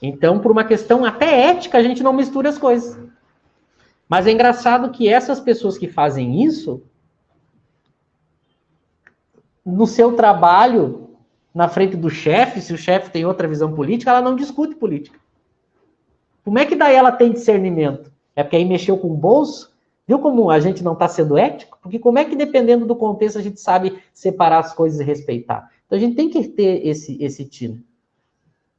Então, por uma questão até ética, a gente não mistura as coisas. Mas é engraçado que essas pessoas que fazem isso, no seu trabalho, na frente do chefe, se o chefe tem outra visão política, ela não discute política. Como é que daí ela tem discernimento? É porque aí mexeu com o bolso? Viu como a gente não está sendo ético? Porque como é que, dependendo do contexto, a gente sabe separar as coisas e respeitar? Então a gente tem que ter esse tino.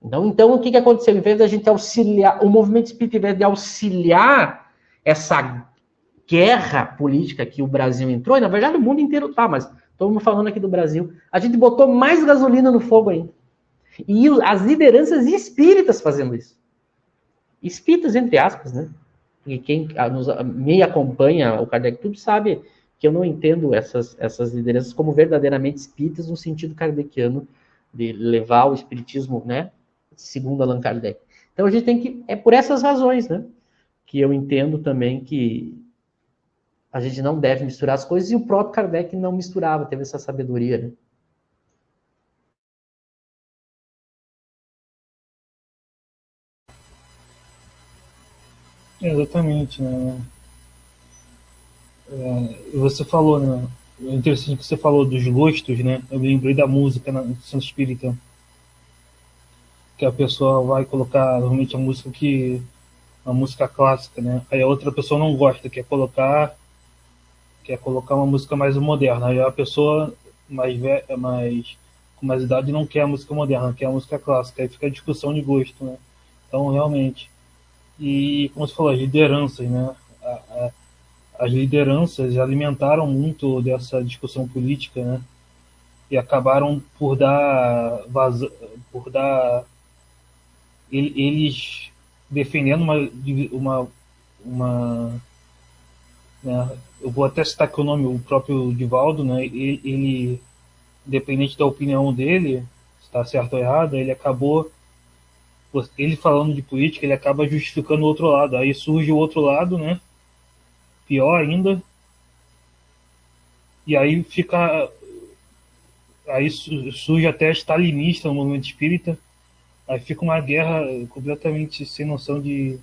Então o que aconteceu? Em vez da gente auxiliar, o movimento espírita, em vez de auxiliar essa guerra política que o Brasil entrou, e na verdade o mundo inteiro está, mas estamos falando aqui do Brasil, a gente botou mais gasolina no fogo ainda. E as lideranças espíritas fazendo isso. Espíritas, entre aspas, né? E quem me acompanha, o Kardec Tube, sabe que eu não entendo essas lideranças como verdadeiramente espíritas no sentido kardeciano de levar o espiritismo, né? Segundo Allan Kardec. Então a gente tem que... É por essas razões, né? Que eu entendo também que a gente não deve misturar as coisas, e o próprio Kardec não misturava, teve essa sabedoria, né? Exatamente, né? Você falou, né? É interessante que você falou dos gostos, né? Eu lembrei da música no Centro Espírita, que a pessoa vai colocar normalmente a música clássica, né? Aí a outra pessoa não gosta, quer colocar uma música mais moderna. Aí a pessoa com mais idade não quer a música moderna, quer a música clássica. Aí fica a discussão de gosto, né? Então, realmente. E, como você falou, as lideranças, né? As lideranças alimentaram muito dessa discussão política, né? E acabaram por dar eles defendendo uma né? Eu vou até citar aqui o nome, o próprio Divaldo, né? Ele, independente da opinião dele, se está certo ou errado, ele falando de política, ele acaba justificando o outro lado. Aí surge o outro lado, né? Pior ainda. E aí surge até stalinista no movimento espírita. Aí fica uma guerra completamente sem noção de,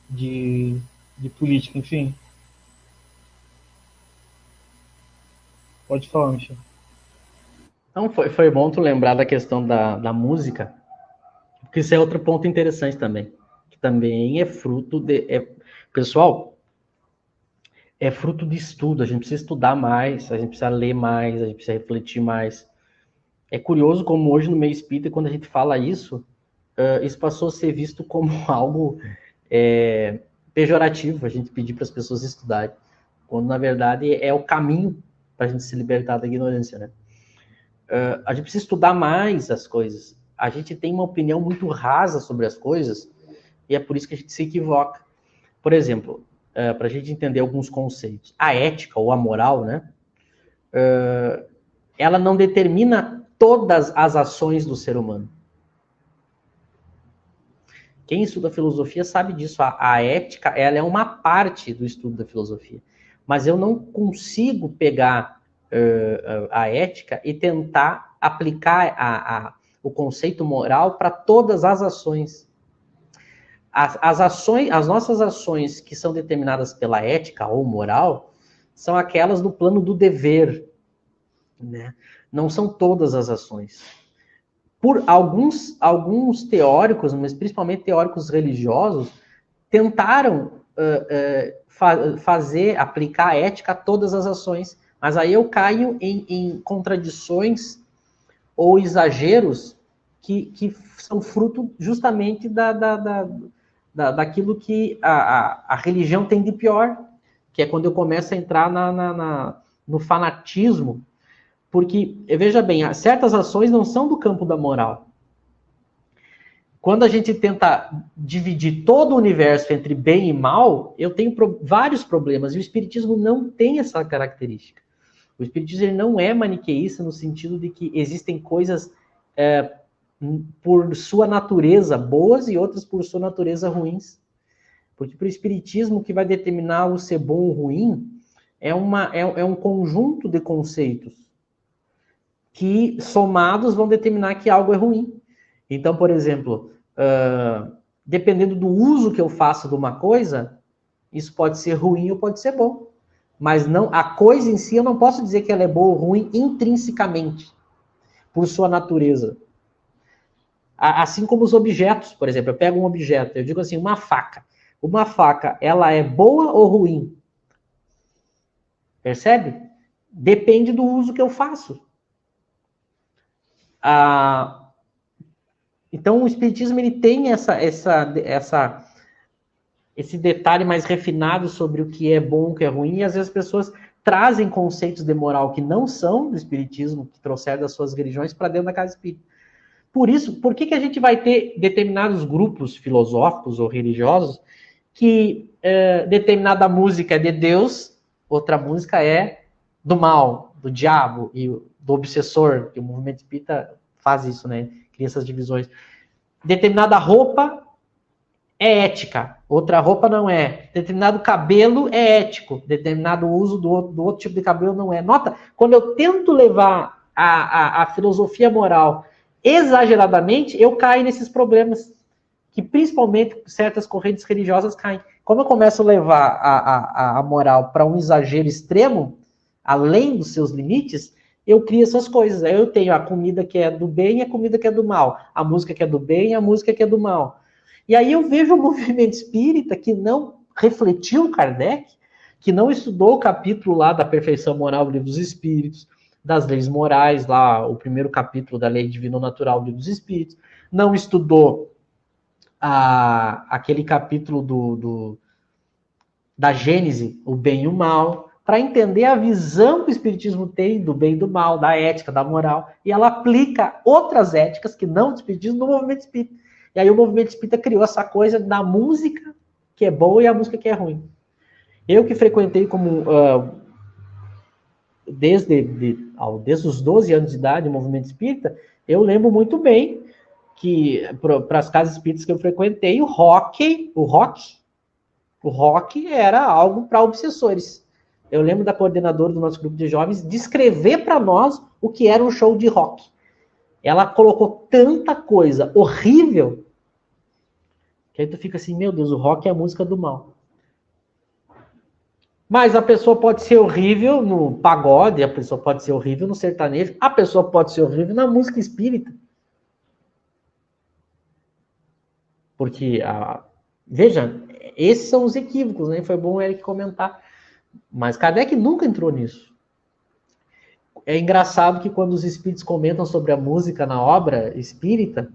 de política, enfim. Pode falar, Michel. Então, foi bom tu lembrar da questão da música, porque isso é outro ponto interessante também, que também é fruto pessoal, é fruto de estudo. A gente precisa estudar mais, a gente precisa ler mais, a gente precisa refletir mais. É curioso como hoje no meio espírita, quando a gente fala isso, isso passou a ser visto como algo pejorativo, a gente pedir para as pessoas estudarem, quando na verdade é o caminho para a gente se libertar da ignorância, né? A gente precisa estudar mais as coisas. A gente tem uma opinião muito rasa sobre as coisas e é por isso que a gente se equivoca. Por exemplo, para a gente entender alguns conceitos, a ética ou a moral, né? Ela não determina todas as ações do ser humano. Quem estuda filosofia sabe disso. A ética, ela é uma parte do estudo da filosofia. Mas eu não consigo pegar a ética e tentar aplicar o conceito moral para todas as ações. As nossas ações que são determinadas pela ética ou moral são aquelas do plano do dever, né? Não são todas as ações. Por alguns teóricos, mas principalmente teóricos religiosos, tentaram aplicar a ética a todas as ações, mas aí eu caio em contradições ou exageros que são fruto justamente daquilo que a religião tem de pior, que é quando eu começo a entrar no fanatismo. Porque, veja bem, certas ações não são do campo da moral. Quando a gente tenta dividir todo o universo entre bem e mal, eu tenho vários problemas, e o Espiritismo não tem essa característica. O Espiritismo ele não é maniqueísta no sentido de que existem coisas por sua natureza boas e outras por sua natureza ruins. Porque para o Espiritismo o que vai determinar o ser bom ou ruim é um conjunto de conceitos que, somados, vão determinar que algo é ruim. Então, por exemplo, dependendo do uso que eu faço de uma coisa, isso pode ser ruim ou pode ser bom. Mas não, a coisa em si, eu não posso dizer que ela é boa ou ruim intrinsecamente, por sua natureza. Assim como os objetos, por exemplo, eu pego um objeto, eu digo assim, uma faca. Uma faca, ela é boa ou ruim? Percebe? Depende do uso que eu faço. Então, o Espiritismo ele tem esse detalhe mais refinado sobre o que é bom, o que é ruim, e às vezes as pessoas trazem conceitos de moral que não são do Espiritismo, que trouxeram das suas religiões, para dentro da casa espírita. Por isso, por que a gente vai ter determinados grupos filosóficos ou religiosos que determinada música é de Deus, outra música é do mal, do diabo e do obsessor, que o movimento espírita faz isso, né? Cria essas divisões. Determinada roupa é ética, outra roupa não é. Determinado cabelo é ético, determinado uso do outro tipo de cabelo não é. Nota, quando eu tento levar a filosofia moral exageradamente, eu caio nesses problemas que principalmente certas correntes religiosas caem. Como eu começo a levar a moral para um exagero extremo, além dos seus limites, eu crio essas coisas. Aí eu tenho a comida que é do bem e a comida que é do mal. A música que é do bem e a música que é do mal. E aí eu vejo o movimento espírita que não refletiu Kardec, que não estudou o capítulo lá da perfeição moral do Livro dos Espíritos, das leis morais, lá o primeiro capítulo da lei divino-natural do Livro dos Espíritos, não estudou aquele capítulo da Gênese, o bem e o mal, para entender a visão que o Espiritismo tem do bem e do mal, da ética, da moral, e ela aplica outras éticas que não do Espiritismo no movimento espírita. E aí o movimento espírita criou essa coisa da música que é boa e a música que é ruim. Eu que frequentei como desde os 12 anos de idade o movimento espírita, eu lembro muito bem que para as casas espíritas que eu frequentei, o rock era algo para obsessores. Eu lembro da coordenadora do nosso grupo de jovens descrever para nós o que era um show de rock. Ela colocou tanta coisa horrível que aí tu fica assim, meu Deus, o rock é a música do mal. Mas a pessoa pode ser horrível no pagode, a pessoa pode ser horrível no sertanejo, a pessoa pode ser horrível na música espírita. Porque, veja, esses são os equívocos, né? Foi bom o Eric comentar. Mas Kardec nunca entrou nisso. É engraçado que quando os espíritos comentam sobre a música na obra espírita,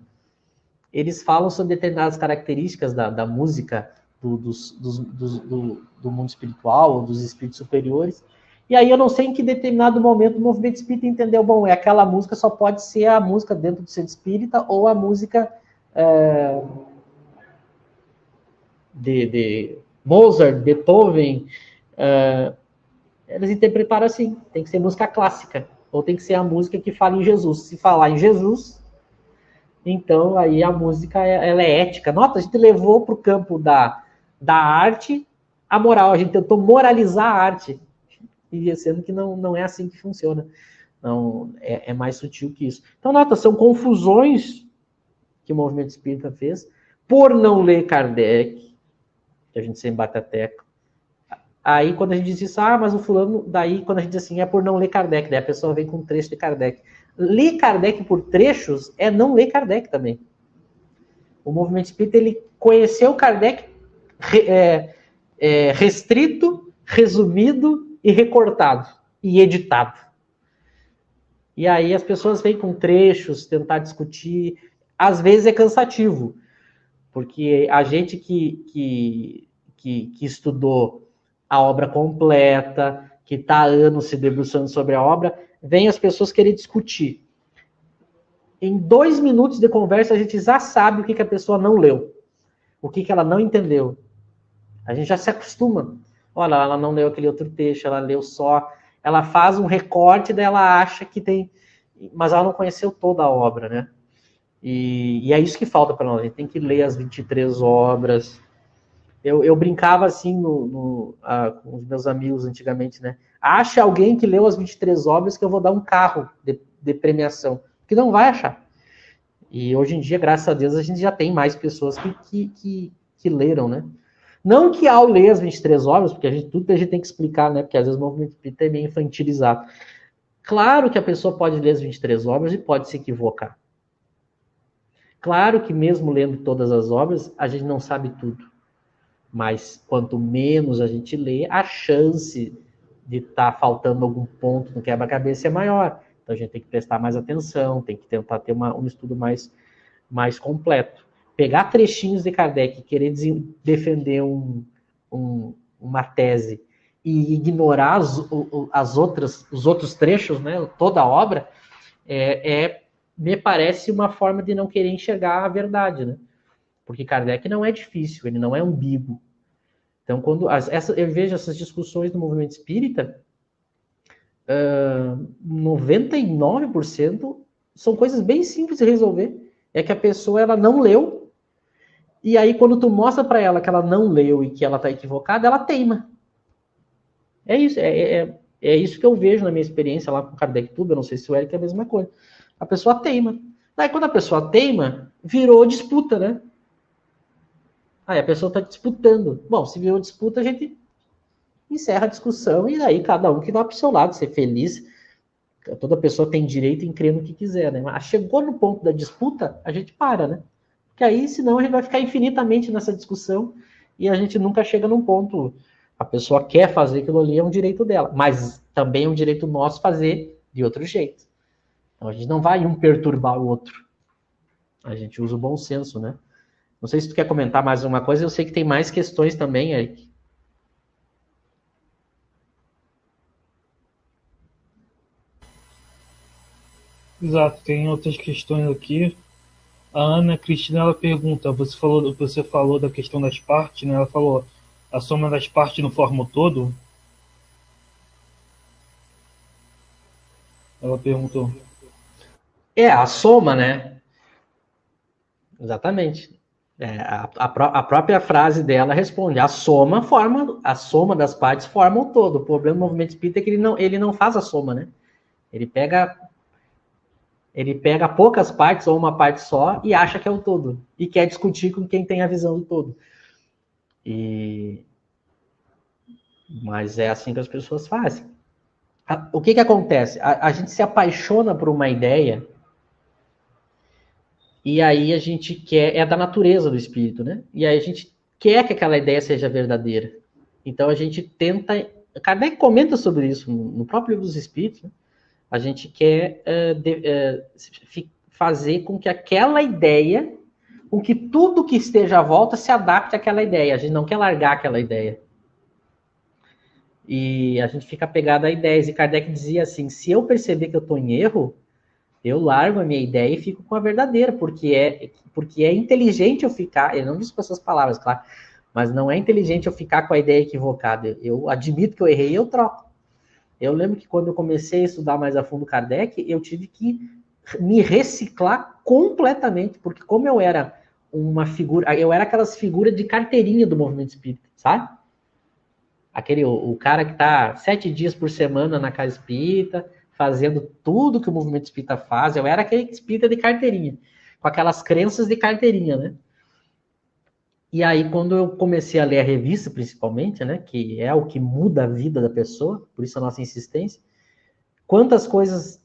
eles falam sobre determinadas características da música do mundo espiritual, ou dos espíritos superiores. E aí eu não sei em que determinado momento o movimento espírita entendeu, bom, aquela música só pode ser a música dentro do centro espírita, ou a música de Mozart, Beethoven, eles interpretaram assim, tem que ser música clássica, ou tem que ser a música que fala em Jesus. Se falar em Jesus, então aí a música ela é ética. Nota, a gente levou para o campo da arte a moral, a gente tentou moralizar a arte, e sendo que não é assim que funciona. Não, é mais sutil que isso. Então, nota, são confusões que o movimento espírita fez por não ler Kardec, que a gente sempre bate a tecla. Aí, quando a gente diz isso, mas o fulano, daí, quando a gente diz assim, é por não ler Kardec, daí a pessoa vem com um trecho de Kardec. Ler Kardec por trechos é não ler Kardec também. O movimento espírita, ele conheceu Kardec restrito, resumido e recortado, e editado. E aí as pessoas vêm com trechos, tentar discutir, às vezes é cansativo, porque a gente que estudou a obra completa, que está há anos se debruçando sobre a obra, vem as pessoas querer discutir. Em 2 minutos de conversa, a gente já sabe o que a pessoa não leu, o que ela não entendeu. A gente já se acostuma. Olha, ela não leu aquele outro texto, ela leu só... Ela faz um recorte, daí ela acha que tem... Mas ela não conheceu toda a obra, né? E é isso que falta para nós. A gente tem que ler as 23 obras. Eu brincava assim com os meus amigos antigamente, né? Ache alguém que leu as 23 obras que eu vou dar um carro de premiação. Que não vai achar. E hoje em dia, graças a Deus, a gente já tem mais pessoas que leram, né? Não que ao ler as 23 obras, porque tudo a gente tem que explicar, né? Porque às vezes o movimento espírita é meio infantilizado. Claro que a pessoa pode ler as 23 obras e pode se equivocar. Claro que mesmo lendo todas as obras, a gente não sabe tudo. Mas quanto menos a gente lê, a chance de estar faltando algum ponto no quebra-cabeça é maior. Então a gente tem que prestar mais atenção, tem que tentar ter um estudo mais completo. Pegar trechinhos de Kardec e querer defender uma tese e ignorar os outros trechos, né, toda a obra, me parece uma forma de não querer enxergar a verdade, né? Porque Kardec não é difícil, ele não é ambíguo. Então, quando eu vejo essas discussões no movimento espírita, 99% são coisas bem simples de resolver. É que a pessoa ela não leu E aí, quando tu mostra para ela que ela não leu e que ela está equivocada, ela teima. É isso, é isso que eu vejo na minha experiência lá com o Kardec Tube, eu não sei se o Eric é a mesma coisa. A pessoa teima. Daí, quando a pessoa teima, virou disputa, né? Aí a pessoa está disputando. Bom, se virou disputa, a gente encerra a discussão e daí cada um que vai para o seu lado, ser feliz. Toda pessoa tem direito em crer no que quiser, né? Mas chegou no ponto da disputa, a gente para, né? Porque aí, senão, a gente vai ficar infinitamente nessa discussão e a gente nunca chega num ponto. A pessoa quer fazer aquilo ali, é um direito dela, mas também é um direito nosso fazer de outro jeito. Então a gente não vai um perturbar o outro. A gente usa o bom senso, né? Não sei se tu quer comentar mais uma coisa, eu sei que tem mais questões também, Eric. Exato, tem outras questões aqui. A Ana Cristina ela pergunta: você falou da questão das partes, né? Ela falou: a soma das partes não forma o todo? Ela perguntou. É, a soma, né? Exatamente. A própria frase dela responde: a soma das partes forma o todo. O problema do movimento espírita é que ele não faz a soma, né? Ele pega poucas partes ou uma parte só e acha que é o todo. E quer discutir com quem tem a visão do todo. Mas é assim que as pessoas fazem. O que acontece? A gente se apaixona por uma ideia e aí a gente quer, é da natureza do espírito, né? E aí a gente quer que aquela ideia seja verdadeira. Então a gente tenta, Kardec comenta sobre isso no próprio livro dos Espíritos, né? A gente quer fazer com que aquela ideia, com que tudo que esteja à volta se adapte àquela ideia. A gente não quer largar aquela ideia. E a gente fica apegado a ideias. E Kardec dizia assim: se eu perceber que eu estou em erro, eu largo a minha ideia e fico com a verdadeira, porque é inteligente eu ficar, ele não disse com essas palavras, claro, mas não é inteligente eu ficar com a ideia equivocada. Eu admito que eu errei e eu troco. Eu lembro que quando eu comecei a estudar mais a fundo Kardec, eu tive que me reciclar completamente, porque como eu era uma figura, eu era aquelas figuras de carteirinha do movimento espírita, sabe? O cara que tá 7 dias por semana na casa espírita, fazendo tudo que o movimento espírita faz. Eu era aquele espírita de carteirinha, com aquelas crenças de carteirinha, né? E aí, quando eu comecei a ler a revista, principalmente, né, que é o que muda a vida da pessoa, por isso a nossa insistência, quantas coisas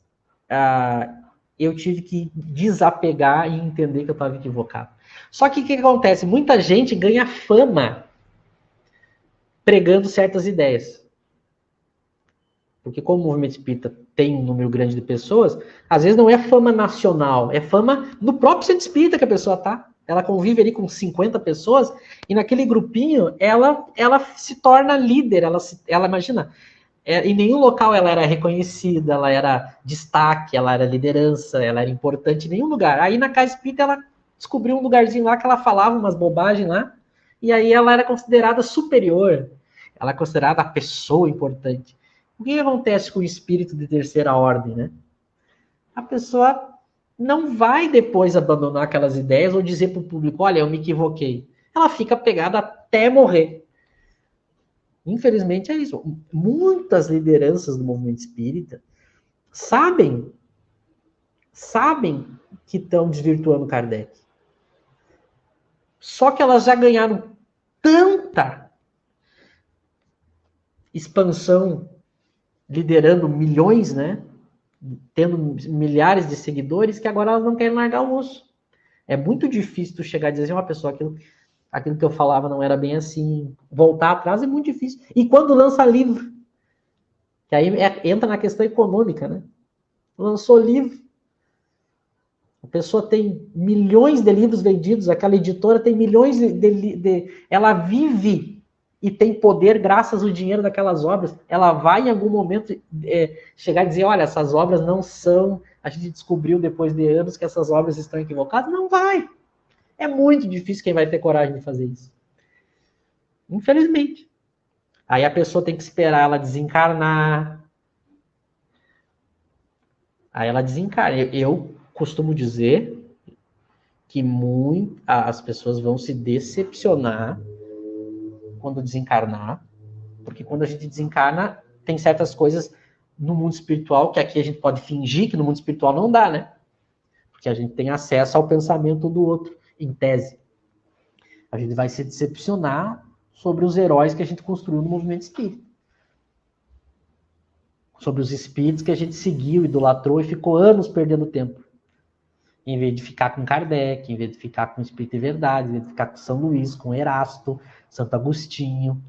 eu tive que desapegar e entender que eu estava equivocado. Só que o que acontece? Muita gente ganha fama pregando certas ideias. Porque como o movimento espírita tem um número grande de pessoas, às vezes não é fama nacional, é fama do próprio centro espírita que a pessoa tá. Ela convive ali com 50 pessoas e naquele grupinho ela se torna líder. Ela imagina, em nenhum local ela era reconhecida, ela era destaque, ela era liderança, ela era importante em nenhum lugar. Aí na casa espírita ela descobriu um lugarzinho lá que ela falava umas bobagens lá e aí ela era considerada superior. Ela é considerada a pessoa importante. O que acontece com o espírito de terceira ordem, né? A pessoa não vai depois abandonar aquelas ideias ou dizer para o público: olha, eu me equivoquei. Ela fica pegada até morrer. Infelizmente é isso. Muitas lideranças do movimento espírita sabem que estão desvirtuando Kardec. Só que elas já ganharam tanta expansão, liderando milhões, né? Tendo milhares de seguidores, que agora elas não querem largar o osso. É muito difícil tu chegar a dizer uma pessoa aquilo que eu falava não era bem assim. Voltar atrás é muito difícil. E quando lança livro, que aí entra na questão econômica, né? Lançou livro, a pessoa tem milhões de livros vendidos, aquela editora tem milhões ela vive e tem poder graças ao dinheiro daquelas obras. Ela vai em algum momento chegar e dizer: olha, essas obras não são, a gente descobriu depois de anos que essas obras estão equivocadas. Não vai. É muito difícil quem vai ter coragem de fazer isso. Infelizmente. Aí a pessoa tem que esperar ela desencarnar. Aí ela desencarna. Eu costumo dizer que as pessoas vão se decepcionar quando desencarnar, porque quando a gente desencarna, tem certas coisas no mundo espiritual que aqui a gente pode fingir que no mundo espiritual não dá, né? Porque a gente tem acesso ao pensamento do outro, em tese. A gente vai se decepcionar sobre os heróis que a gente construiu no movimento espírita. Sobre os espíritos que a gente seguiu, idolatrou e ficou anos perdendo tempo. Em vez de ficar com Kardec, em vez de ficar com o Espírito e Verdade, em vez de ficar com São Luís, com Erasto, Santo Agostinho.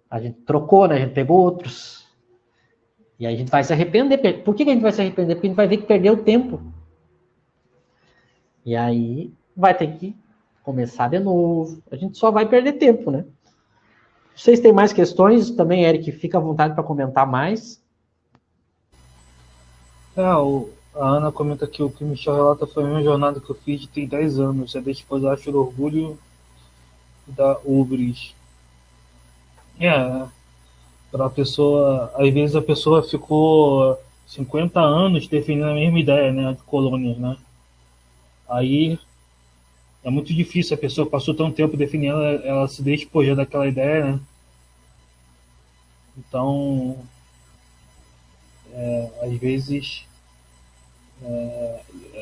A gente trocou, né? A gente pegou outros. E aí a gente vai se arrepender. Por que a gente vai se arrepender? Porque a gente vai ver que perdeu tempo. E aí vai ter que começar de novo. A gente só vai perder tempo, né? Vocês têm mais questões também, Eric? Fica à vontade para comentar mais. A Ana comenta que o que o Michel relata foi a mesma jornada que eu fiz tem 10 anos. É da esposa acha do orgulho da ubris. Para a pessoa, às vezes a pessoa ficou 50 anos defendendo a mesma ideia, né, de colônias, né? Aí é muito difícil, a pessoa passou tanto tempo defendendo, ela se despojar daquela ideia, né? Então, às vezes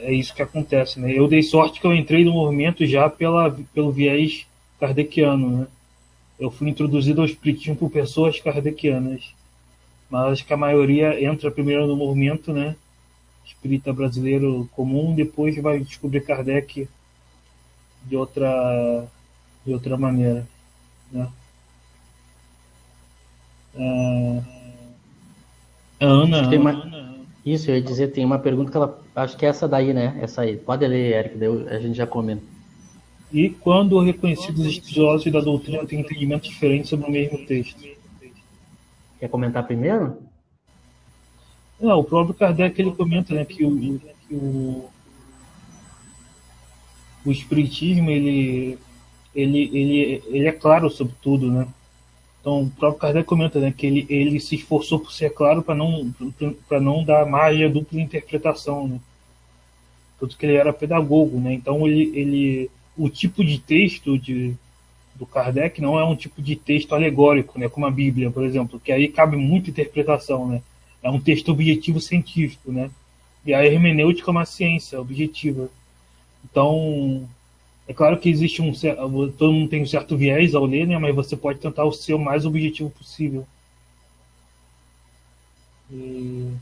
é isso que acontece, né? Eu dei sorte que eu entrei no movimento já pelo viés kardeciano, né? Eu fui introduzido ao espiritismo por pessoas kardecianas, mas acho que a maioria entra primeiro no movimento, né? Espírita brasileiro comum, depois vai descobrir Kardec de outra maneira, né? A Ana, Isso, eu ia dizer, tem uma pergunta que ela... Acho que é essa daí, né? Essa aí. Pode ler, Eric, daí a gente já comenta. E quando reconhecidos estudiosos da doutrina têm entendimentos diferentes sobre o mesmo texto? Quer comentar primeiro? Não, o próprio Kardec ele comenta, né, que o espiritismo ele é claro sobre tudo, né? Então o próprio Kardec comenta, né, que ele se esforçou por ser claro para não dar margem a dupla interpretação, né? Tanto que ele era pedagogo, né? Então o tipo de texto do Kardec não é um tipo de texto alegórico, né, como a Bíblia, por exemplo, que aí cabe muita interpretação, né? É um texto objetivo científico, né? E a hermenêutica é uma ciência objetiva. Então, é claro que existe todo mundo tem um certo viés ao ler, né? Mas você pode tentar ser o mais objetivo possível. E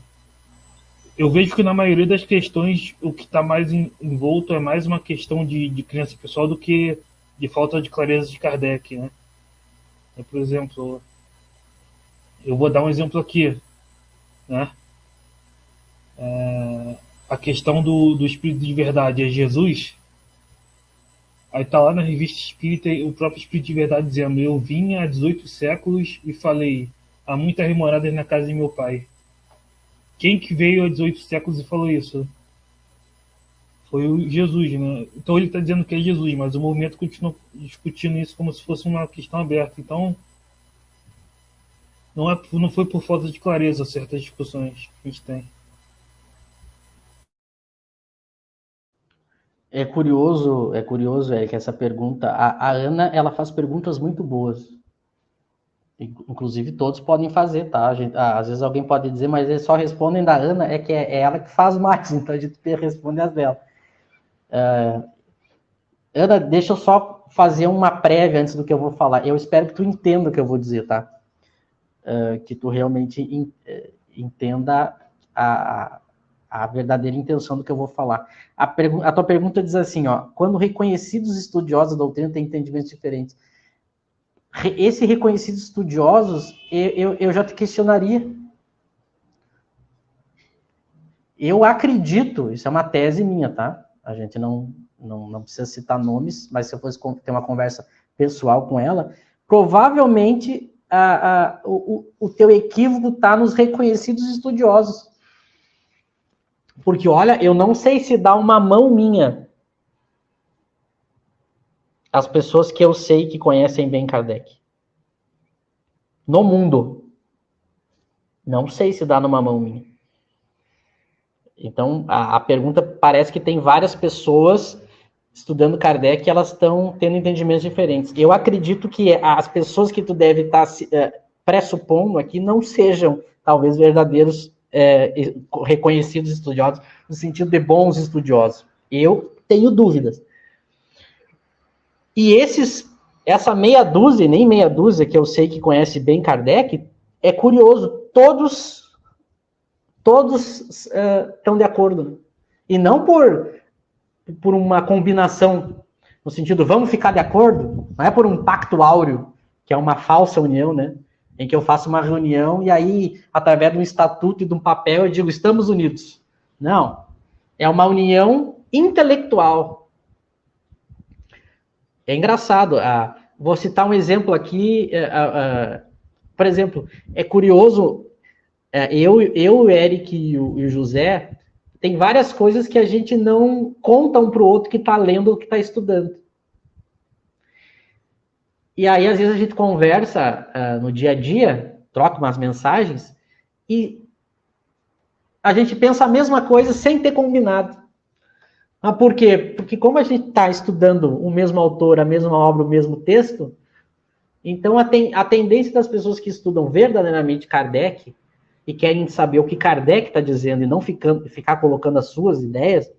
eu vejo que na maioria das questões o que está mais envolto é mais uma questão de crença pessoal do que de falta de clareza de Kardec, né? Por exemplo, eu vou dar um exemplo aqui, né? A questão do Espírito de Verdade é Jesus. Aí tá lá na revista Espírita o próprio Espírito de Verdade dizendo: eu vim há 18 séculos e falei, há muitas remoradas na casa de meu pai. Quem que veio há 18 séculos e falou isso? Foi o Jesus, né? Então ele está dizendo que é Jesus, mas o movimento continua discutindo isso como se fosse uma questão aberta. Então não foi por falta de clareza certas discussões que a gente tem. É curioso, Eric, essa pergunta. A Ana, ela faz perguntas muito boas. Inclusive, todos podem fazer, tá? Às vezes alguém pode dizer, mas eles só respondem da Ana, é que é ela que faz mais, então a gente responde as dela. Ana, deixa eu só fazer uma prévia antes do que eu vou falar. Eu espero que tu entenda o que eu vou dizer, tá? Que tu realmente entenda a verdadeira intenção do que eu vou falar. A tua pergunta diz assim, ó, quando reconhecidos estudiosos da doutrina têm entendimentos diferentes, esse reconhecidos estudiosos, eu já te questionaria. Eu acredito, isso é uma tese minha, tá? A gente não precisa citar nomes, mas se eu fosse ter uma conversa pessoal com ela, provavelmente o teu equívoco está nos reconhecidos estudiosos. Porque, olha, eu não sei se dá uma mão minha as pessoas que eu sei que conhecem bem Kardec. No mundo. Não sei se dá numa mão minha. Então, a pergunta parece que tem várias pessoas estudando Kardec, elas estão tendo entendimentos diferentes. Eu acredito que as pessoas que tu deve estar pressupondo aqui não sejam, talvez, verdadeiros reconhecidos estudiosos, no sentido de bons estudiosos. Eu tenho dúvidas. E essa meia dúzia, nem meia dúzia, que eu sei que conhece bem Kardec, é curioso, todos estão de acordo. E não por uma combinação, no sentido, vamos ficar de acordo, não é por um pacto áureo, que é uma falsa união, né? Em que eu faço uma reunião e aí, através de um estatuto e de um papel, eu digo, estamos unidos. Não. É uma união intelectual. É engraçado. Vou citar um exemplo aqui. Por exemplo, é curioso, o Eric e o José, tem várias coisas que a gente não conta um para o outro que está lendo ou que está estudando. E aí, às vezes, a gente conversa no dia a dia, troca umas mensagens, e a gente pensa a mesma coisa sem ter combinado. Mas por quê? Porque como a gente está estudando o mesmo autor, a mesma obra, o mesmo texto, então a tendência das pessoas que estudam verdadeiramente Kardec e querem saber o que Kardec está dizendo e não ficar colocando as suas ideias,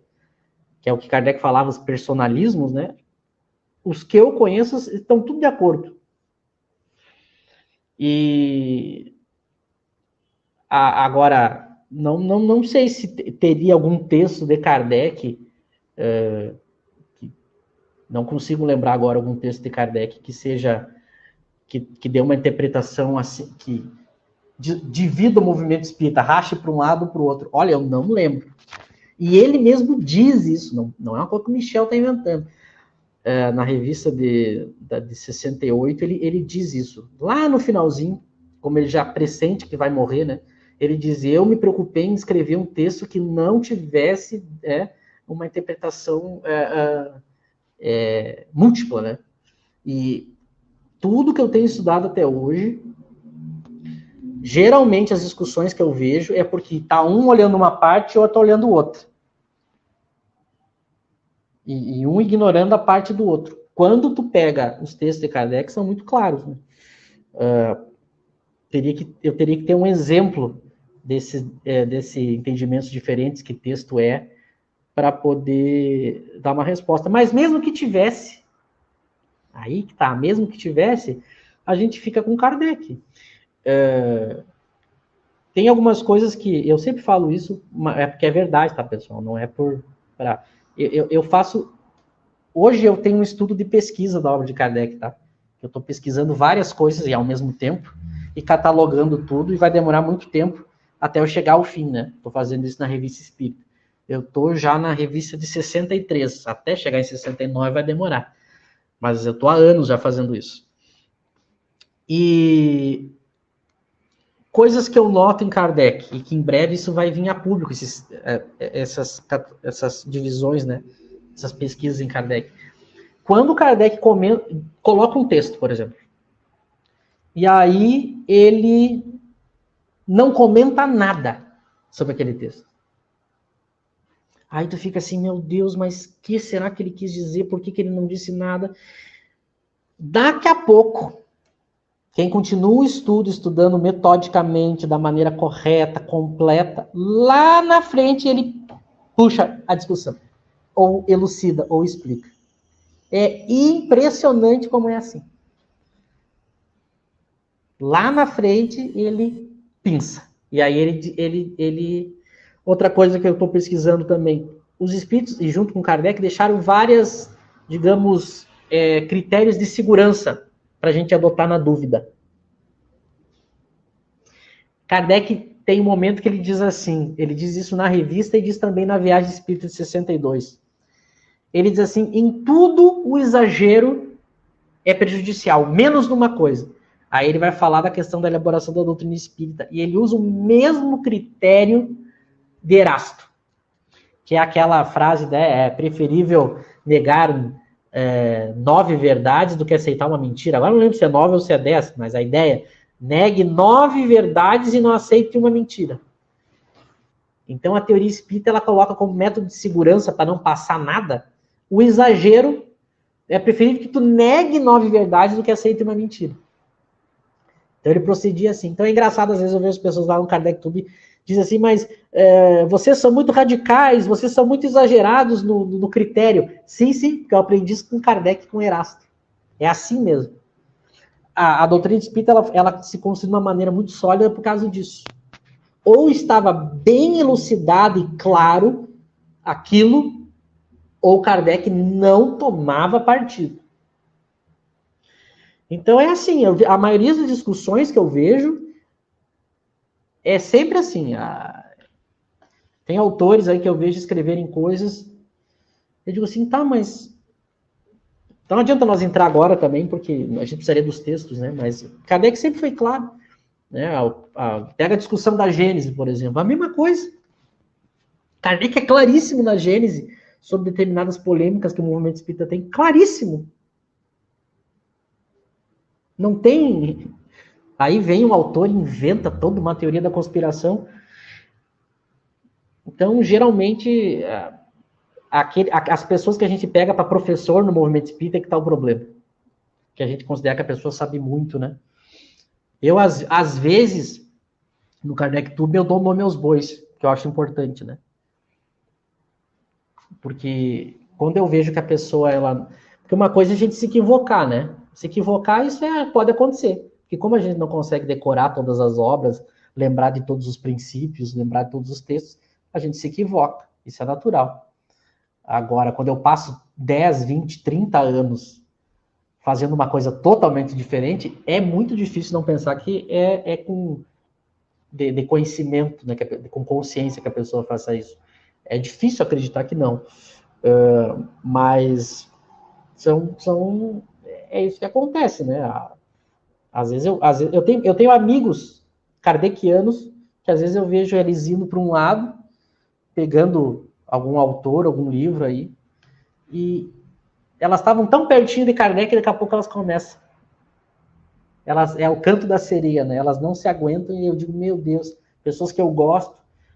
que é o que Kardec falava, os personalismos, né? Os que eu conheço estão tudo de acordo. E agora, não sei se teria algum texto de Kardec, não consigo lembrar agora algum texto de Kardec que seja, que dê uma interpretação assim, que divida o movimento espírita, rache para um lado ou para o outro. Olha, eu não lembro. E ele mesmo diz isso, não é uma coisa que o Michel está inventando. Na revista de 68, ele diz isso. Lá no finalzinho, como ele já pressente que vai morrer, né? Ele diz, eu me preocupei em escrever um texto que não tivesse uma interpretação múltipla, né? E tudo que eu tenho estudado até hoje, geralmente as discussões que eu vejo é porque está um olhando uma parte e o outro olhando outra. E um ignorando a parte do outro. Quando tu pega os textos de Kardec, são muito claros, né? Eu teria que ter um exemplo desse entendimentos diferentes que texto é, para poder dar uma resposta. Mas mesmo que tivesse, aí que tá, mesmo que tivesse, a gente fica com Kardec. Tem algumas coisas que, eu sempre falo isso, é porque é verdade, tá, pessoal? Não é eu faço... Hoje eu tenho um estudo de pesquisa da obra de Kardec, tá? Eu estou pesquisando várias coisas e ao mesmo tempo, e catalogando tudo, e vai demorar muito tempo até eu chegar ao fim, né? Estou fazendo isso na Revista Espírita. Eu estou já na revista de 63, até chegar em 69 vai demorar. Mas eu estou há anos já fazendo isso. E coisas que eu noto em Kardec, e que em breve isso vai vir a público, essas divisões, né? Essas pesquisas em Kardec. Quando Kardec coloca um texto, por exemplo, e aí ele não comenta nada sobre aquele texto. Aí tu fica assim, meu Deus, mas o que será que ele quis dizer? Por que ele não disse nada? Daqui a pouco, quem continua o estudo, estudando metodicamente, da maneira correta, completa, lá na frente ele puxa a discussão. Ou elucida, ou explica. É impressionante como é assim. Lá na frente, ele pinça. E aí ele... Outra coisa que eu estou pesquisando também, os espíritos, e junto com Kardec, deixaram várias, digamos, critérios de segurança para a gente adotar na dúvida. Kardec tem um momento que ele diz assim, ele diz isso na revista e diz também na Viagem Espírita de 62. Ele diz assim, em tudo o exagero é prejudicial, menos numa coisa. Aí ele vai falar da questão da elaboração da doutrina espírita, e ele usa o mesmo critério de Erasto, que é aquela frase, né, é preferível negar 9 verdades do que aceitar uma mentira. Agora não lembro se é 9 ou se é 10, mas a ideia, negue 9 verdades e não aceite uma mentira. Então a teoria espírita ela coloca como método de segurança para não passar nada o exagero é preferível que tu negue 9 verdades do que aceite uma mentira. Então ele procedia assim. Então é engraçado, às vezes eu vejo as pessoas lá no KardecTube dizem assim, mas vocês são muito radicais, vocês são muito exagerados no critério. Sim, porque eu aprendi isso com Kardec e com Erasto. É assim mesmo. A doutrina espírita, ela se construiu de uma maneira muito sólida por causa disso. Ou estava bem elucidado e claro aquilo, ou Kardec não tomava partido. Então é assim, a maioria das discussões que eu vejo é sempre assim. Tem autores aí que eu vejo escreverem coisas, eu digo assim, tá, mas então não adianta nós entrar agora também, porque a gente precisaria dos textos, né? Mas Kardec sempre foi claro. Né? Pega a discussão da Gênese, por exemplo, a mesma coisa. Kardec é claríssimo na Gênese sobre determinadas polêmicas que o movimento espírita tem. Claríssimo. Não tem... Aí vem um autor e inventa toda uma teoria da conspiração. Então, geralmente, as pessoas que a gente pega para professor no movimento espírita é que está o problema. Que a gente considera que a pessoa sabe muito, né? Eu, às vezes, no KardecTube, eu dou nome aos bois, que eu acho importante, né? Porque quando eu vejo que a pessoa, Porque uma coisa é a gente se equivocar, né? Se equivocar, isso pode acontecer. Porque como a gente não consegue decorar todas as obras, lembrar de todos os princípios, lembrar de todos os textos, a gente se equivoca. Isso é natural. Agora, quando eu passo 10, 20, 30 anos fazendo uma coisa totalmente diferente, é muito difícil não pensar que é com de conhecimento, né, com consciência que a pessoa faça isso. É difícil acreditar que não. Mas é isso que acontece, né? Às vezes eu tenho amigos kardecianos que às vezes eu vejo eles indo para um lado, pegando algum autor, algum livro aí, e elas estavam tão pertinho de Kardec que daqui a pouco elas começam. É o canto da sereia, né? Elas não se aguentam e eu digo, meu Deus, pessoas que eu gosto,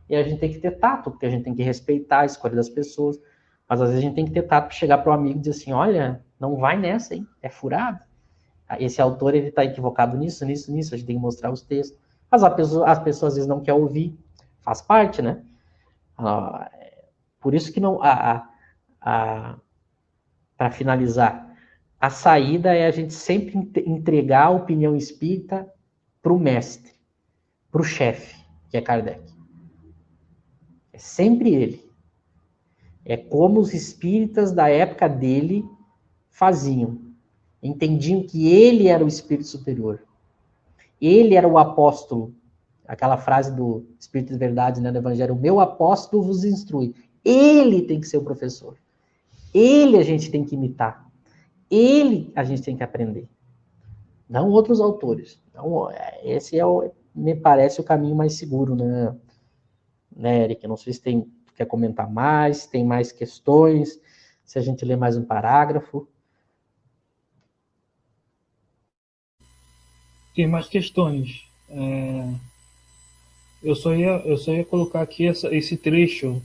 e a gente tem que ter tato, porque a gente tem que respeitar a escolha das pessoas, mas às vezes a gente tem que ter tato para chegar para um amigo e dizer assim, olha, não vai nessa, hein? É furado. Esse autor, ele está equivocado nisso, a gente tem que mostrar os textos. Mas as pessoas às vezes não querem ouvir, faz parte, né? Por isso que não... Para finalizar, a saída é a gente sempre entregar a opinião espírita para o mestre, para o chefe, que é Kardec. É sempre ele. É como os espíritas da época dele faziam. Entendiam que ele era o espírito superior. Ele era o apóstolo. Aquela frase do Espírito de Verdade, né, no Evangelho, o meu apóstolo vos instrui. Ele tem que ser o professor. Ele a gente tem que imitar. Ele a gente tem que aprender. Não outros autores. Então, esse me parece o caminho mais seguro, né, Eric? Não sei se quer comentar mais, tem mais questões, se a gente lê mais um parágrafo. Tem mais questões. Eu só ia colocar aqui esse trecho,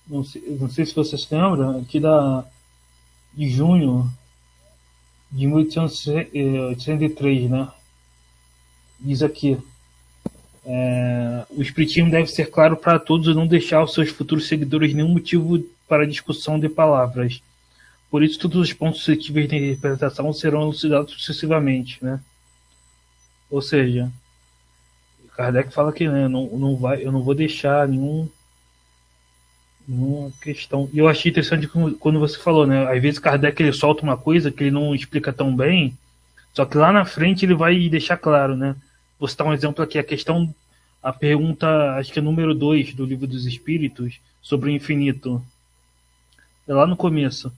não sei se vocês lembram, aqui de junho de 1883, né? Diz aqui, o espiritismo deve ser claro para todos e não deixar aos seus futuros seguidores nenhum motivo para discussão de palavras. Por isso, todos os pontos suscetíveis de interpretação serão elucidados sucessivamente, né? Ou seja, Kardec fala que, né, eu não vou deixar nenhuma questão. E eu achei interessante quando você falou, né? Às vezes Kardec ele solta uma coisa que ele não explica tão bem, só que lá na frente ele vai deixar claro, né? Vou citar um exemplo aqui, a pergunta, acho que é número 2 do Livro dos Espíritos, sobre o infinito. É lá no começo.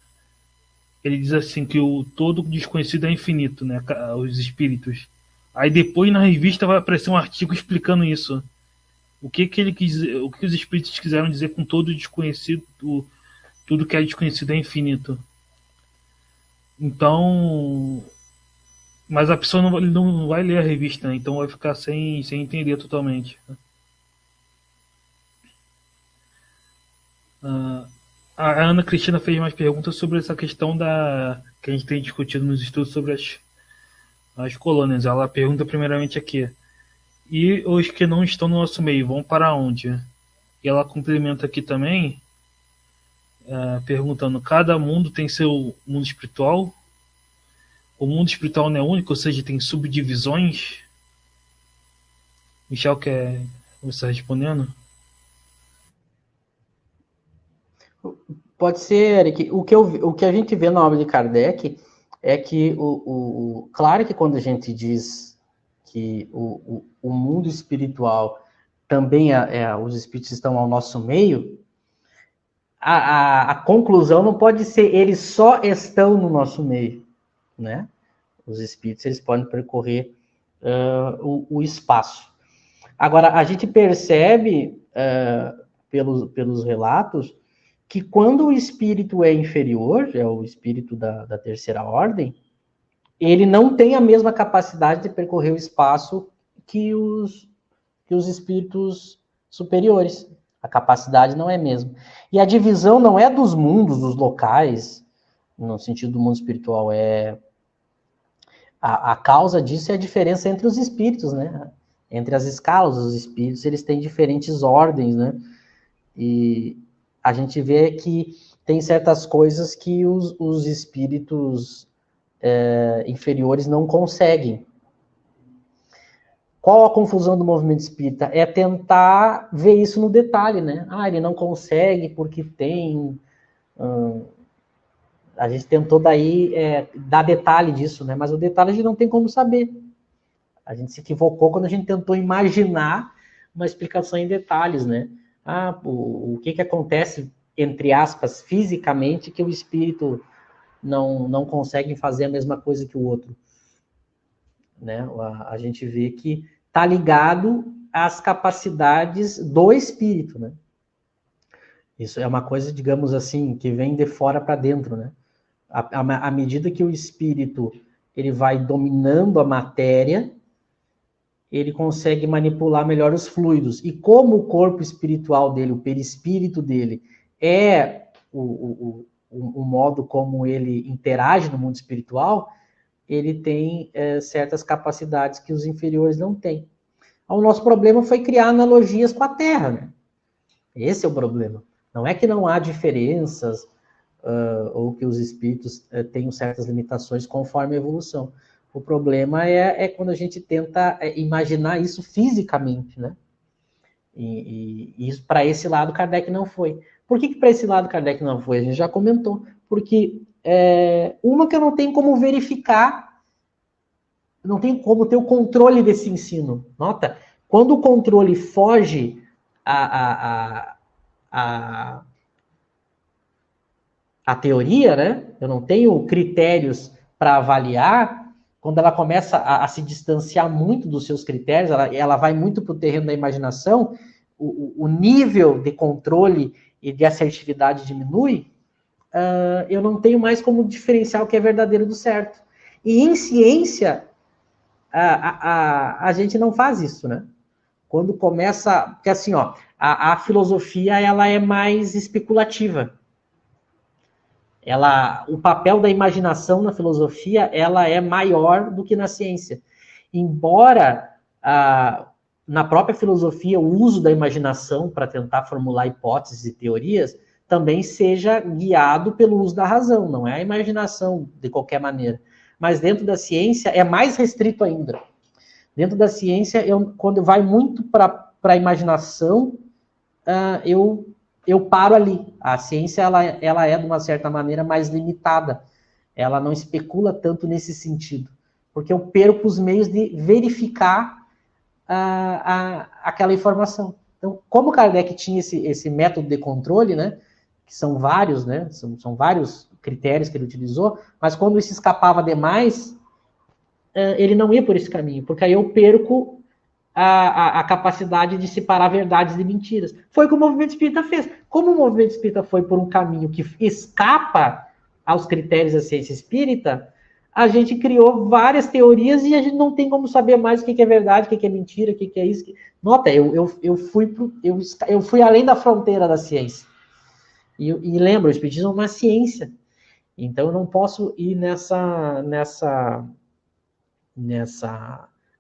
Ele diz assim que o todo desconhecido é infinito, né? Os espíritos. Aí depois na revista vai aparecer um artigo explicando isso. O que ele quis, o que os espíritos quiseram dizer com todo desconhecido, tudo que é desconhecido é infinito. Então, mas a pessoa não vai ler a revista, né? Então vai ficar sem entender totalmente. A Ana Cristina fez mais perguntas sobre essa questão que a gente tem discutido nos estudos sobre as colônias. Ela pergunta primeiramente aqui: e os que não estão no nosso meio vão para onde? E ela complementa aqui também, perguntando: cada mundo tem seu mundo espiritual? O mundo espiritual não é único, ou seja, tem subdivisões? Michel quer começar respondendo? Pode ser, Eric. O que a gente vê na obra de Kardec é que, claro que quando a gente diz que o mundo espiritual também os espíritos estão ao nosso meio, a conclusão não pode ser eles só estão no nosso meio, né? Os espíritos eles podem percorrer o espaço. Agora, a gente percebe pelos relatos que quando o espírito é inferior, é o espírito da terceira ordem, ele não tem a mesma capacidade de percorrer o espaço que os espíritos superiores. A capacidade não é a mesma. E a divisão não é dos mundos, dos locais, no sentido do mundo espiritual, a causa disso é a diferença entre os espíritos, né? Entre as escalas dos espíritos, eles têm diferentes ordens, né? E a gente vê que tem certas coisas que os espíritos inferiores não conseguem. Qual a confusão do movimento espírita? É tentar ver isso no detalhe, né? Ele não consegue porque tem... a gente tentou daí dar detalhe disso, né? Mas o detalhe a gente não tem como saber. A gente se equivocou quando a gente tentou imaginar uma explicação em detalhes, né? O que acontece, entre aspas, fisicamente, que o espírito não consegue fazer a mesma coisa que o outro. Né? A gente vê que está ligado às capacidades do espírito, né? Isso é uma coisa, digamos assim, que vem de fora para dentro, né? À medida que o espírito ele vai dominando a matéria, ele consegue manipular melhor os fluidos. E como o corpo espiritual dele, o perispírito dele, é o modo como ele interage no mundo espiritual, ele tem certas capacidades que os inferiores não têm. O nosso problema foi criar analogias com a Terra, né? Esse é o problema. Não é que não há diferenças ou que os espíritos tenham certas limitações conforme a evolução. O problema é quando a gente tenta imaginar isso fisicamente, né? E isso, para esse lado, Kardec não foi. Por que para esse lado Kardec não foi? A gente já comentou. Porque uma que eu não tenho como verificar, não tenho como ter o controle desse ensino. Nota, quando o controle foge a teoria, né? Eu não tenho critérios para avaliar. Quando ela começa a se distanciar muito dos seus critérios, ela vai muito para o terreno da imaginação, o nível de controle e de assertividade diminui, eu não tenho mais como diferenciar o que é verdadeiro do certo. E em ciência, a gente não faz isso, né? Quando começa... Porque assim, a filosofia ela é mais especulativa. O papel da imaginação na filosofia ela é maior do que na ciência. Embora na própria filosofia o uso da imaginação para tentar formular hipóteses e teorias também seja guiado pelo uso da razão, não é a imaginação de qualquer maneira. Mas dentro da ciência é mais restrito ainda. Dentro da ciência, quando vai muito para a imaginação, eu paro ali. A ciência ela é, de uma certa maneira, mais limitada. Ela não especula tanto nesse sentido. Porque eu perco os meios de verificar aquela informação. Então, como Kardec tinha esse método de controle, né, que são vários, né, são vários critérios que ele utilizou, mas quando isso escapava demais, ele não ia por esse caminho, porque aí eu perco a capacidade de separar verdades de mentiras. Foi o que o movimento espírita fez. Como o movimento espírita foi por um caminho que escapa aos critérios da ciência espírita, a gente criou várias teorias e a gente não tem como saber mais o que é verdade, o que é mentira, o que é isso. Nota, eu fui além da fronteira da ciência. E lembra, o espiritismo é uma ciência. Então eu não posso ir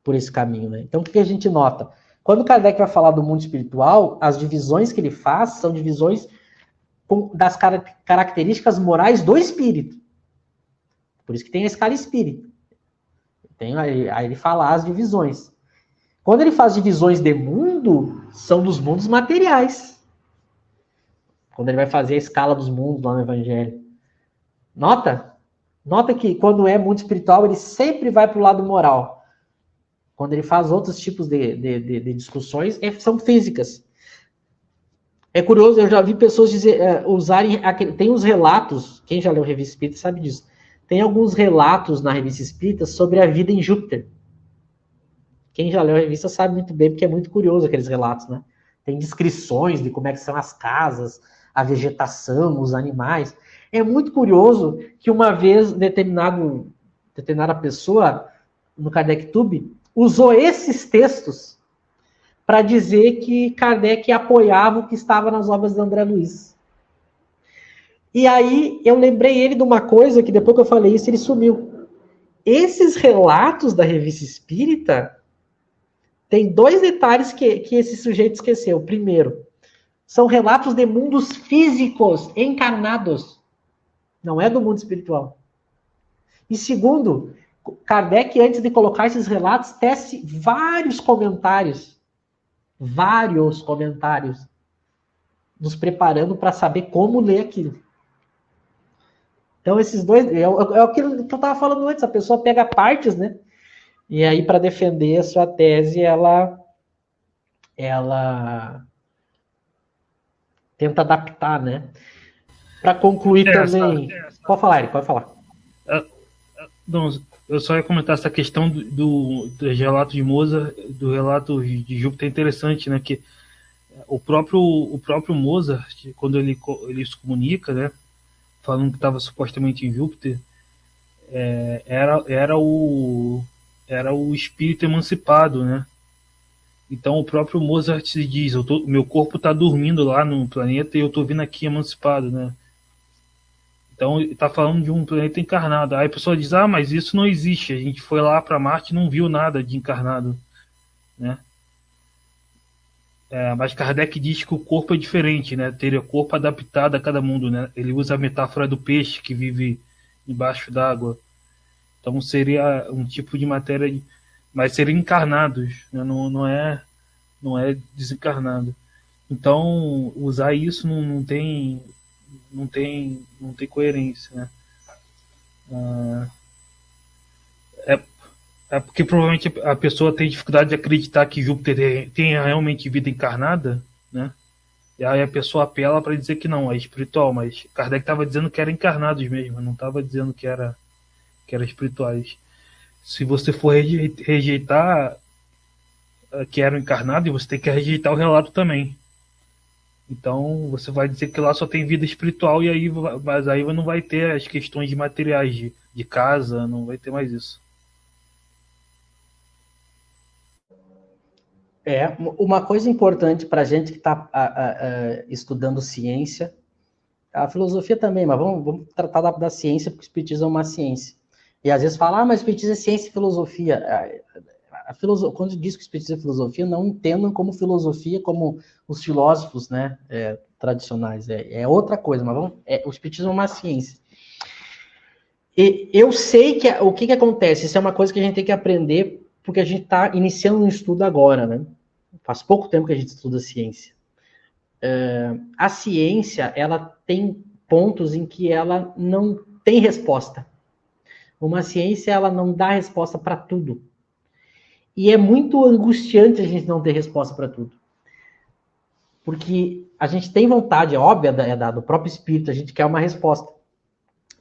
por esse caminho, né? Então o que a gente nota? Quando Kardec vai falar do mundo espiritual, as divisões que ele faz são divisões das características morais do espírito. Por isso que tem a escala espírita. Aí ele fala as divisões. Quando ele faz divisões de mundo, são dos mundos materiais. Quando ele vai fazer a escala dos mundos lá no Evangelho. Nota que quando é mundo espiritual, ele sempre vai para o lado moral. Quando ele faz outros tipos de discussões, são físicas. É curioso, eu já vi pessoas usarem... Tem uns relatos, quem já leu Revista Espírita sabe disso. Tem alguns relatos na Revista Espírita sobre a vida em Júpiter. Quem já leu a revista sabe muito bem, porque é muito curioso aqueles relatos, né? Tem descrições de como é que são as casas, a vegetação, os animais. É muito curioso que uma vez determinada pessoa, no Kardec Tube, usou esses textos para dizer que Kardec apoiava o que estava nas obras de André Luiz. E aí eu lembrei ele de uma coisa que depois que eu falei isso, ele sumiu. Esses relatos da Revista Espírita tem 2 detalhes que esse sujeito esqueceu. Primeiro, são relatos de mundos físicos, encarnados. Não é do mundo espiritual. E segundo, Kardec, antes de colocar esses relatos, tece vários comentários. Vários comentários. Nos preparando para saber como ler aquilo. Então, esses 2... É aquilo que eu estava falando antes. A pessoa pega partes, né? E aí, para defender a sua tese, ela tenta adaptar, né? Para concluir também... Pode falar, Eric, pode falar. Não, eu só ia comentar essa questão do relato de Mozart, do relato de Júpiter, é interessante, né? Que o próprio Mozart, quando ele se comunica, né? Falando que estava supostamente em Júpiter, era o espírito emancipado, né? Então o próprio Mozart se diz, meu corpo está dormindo lá no planeta e eu estou vindo aqui emancipado, né? Então está falando de um planeta encarnado. Aí a pessoa diz, mas isso não existe, a gente foi lá para Marte e não viu nada de encarnado, né? Mas Kardec diz que o corpo é diferente, né? Teria corpo adaptado a cada mundo, né? Ele usa a metáfora do peixe que vive embaixo d'água. Então seria um tipo de matéria, mas seriam encarnados, né? Não é desencarnado. Então usar isso não tem coerência, né? É porque provavelmente a pessoa tem dificuldade de acreditar que Júpiter tenha realmente vida encarnada, né? E aí a pessoa apela para dizer que não, é espiritual, mas Kardec estava dizendo que era encarnados mesmo, não estava dizendo que era espirituais. Se você for rejeitar que eram encarnados, você tem que rejeitar o relato também. Então você vai dizer que lá só tem vida espiritual, mas aí não vai ter as questões de materiais, de casa, não vai ter mais isso. Uma coisa importante para a gente que está estudando ciência, a filosofia também, mas vamos tratar da ciência, porque o espiritismo é uma ciência. E às vezes fala, mas o espiritismo é ciência e filosofia. Quando diz que o espiritismo é filosofia, não entendam como filosofia, como os filósofos, né, tradicionais. É outra coisa, mas o espiritismo é uma ciência. E eu sei que o que acontece, isso é uma coisa que a gente tem que aprender, porque a gente está iniciando um estudo agora, né? Faz pouco tempo que a gente estuda ciência. A ciência, ela tem pontos em que ela não tem resposta. Uma ciência, ela não dá resposta para tudo. E é muito angustiante a gente não ter resposta para tudo. Porque a gente tem vontade, é óbvio, do próprio espírito, a gente quer uma resposta.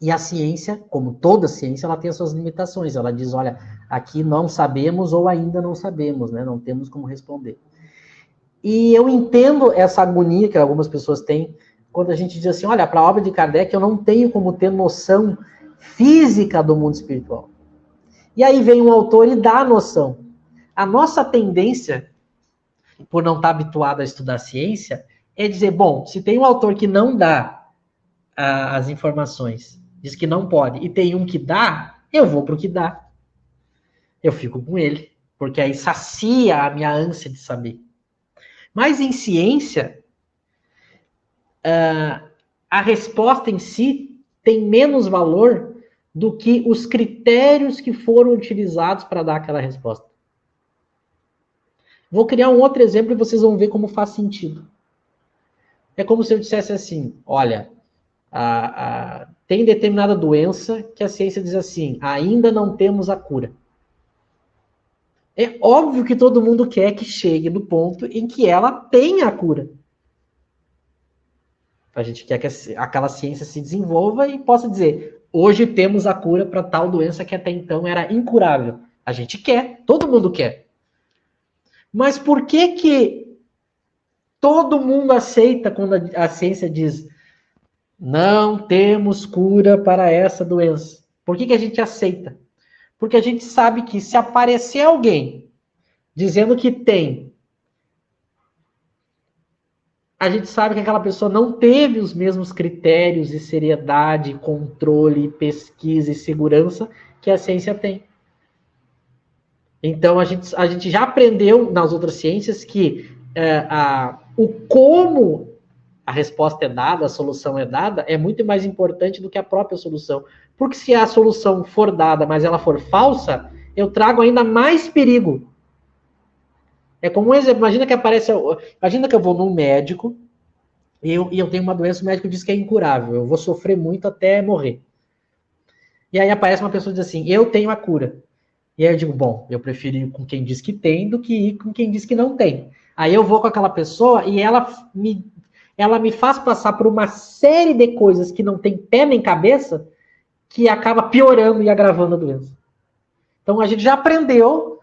E a ciência, como toda ciência, ela tem as suas limitações. Ela diz, olha, aqui não sabemos ou ainda não sabemos, né? Não temos como responder. E eu entendo essa agonia que algumas pessoas têm quando a gente diz assim, olha, para a obra de Kardec eu não tenho como ter noção física do mundo espiritual. E aí vem um autor e dá a noção. A nossa tendência, por não estar habituado a estudar ciência, é dizer, bom, se tem um autor que não dá as informações. Diz que não pode. E tem um que dá, eu vou para o que dá. Eu fico com ele. Porque aí sacia a minha ânsia de saber. Mas em ciência, a resposta em si tem menos valor do que os critérios que foram utilizados para dar aquela resposta. Vou criar um outro exemplo e vocês vão ver como faz sentido. É como se eu dissesse assim, olha, tem determinada doença que a ciência diz assim, ainda não temos a cura. É óbvio que todo mundo quer que chegue no ponto em que ela tenha a cura. A gente quer que aquela ciência se desenvolva e possa dizer, hoje temos a cura para tal doença que até então era incurável. A gente quer, todo mundo quer. Mas por que todo mundo aceita quando a ciência diz não temos cura para essa doença? Por que a gente aceita? Porque a gente sabe que se aparecer alguém dizendo que tem, a gente sabe que aquela pessoa não teve os mesmos critérios de seriedade, controle, pesquisa e segurança que a ciência tem. Então, a gente já aprendeu nas outras ciências que o como a resposta é dada, a solução é dada, é muito mais importante do que a própria solução. Porque se a solução for dada, mas ela for falsa, eu trago ainda mais perigo. É como um exemplo, imagina que eu vou num médico e eu tenho uma doença, o médico diz que é incurável, eu vou sofrer muito até morrer. E aí aparece uma pessoa e diz assim, eu tenho a cura. E aí eu digo, bom, eu prefiro ir com quem diz que tem do que ir com quem diz que não tem. Aí eu vou com aquela pessoa e ela me faz passar por uma série de coisas que não tem pé nem cabeça, que acaba piorando e agravando a doença. Então a gente já aprendeu,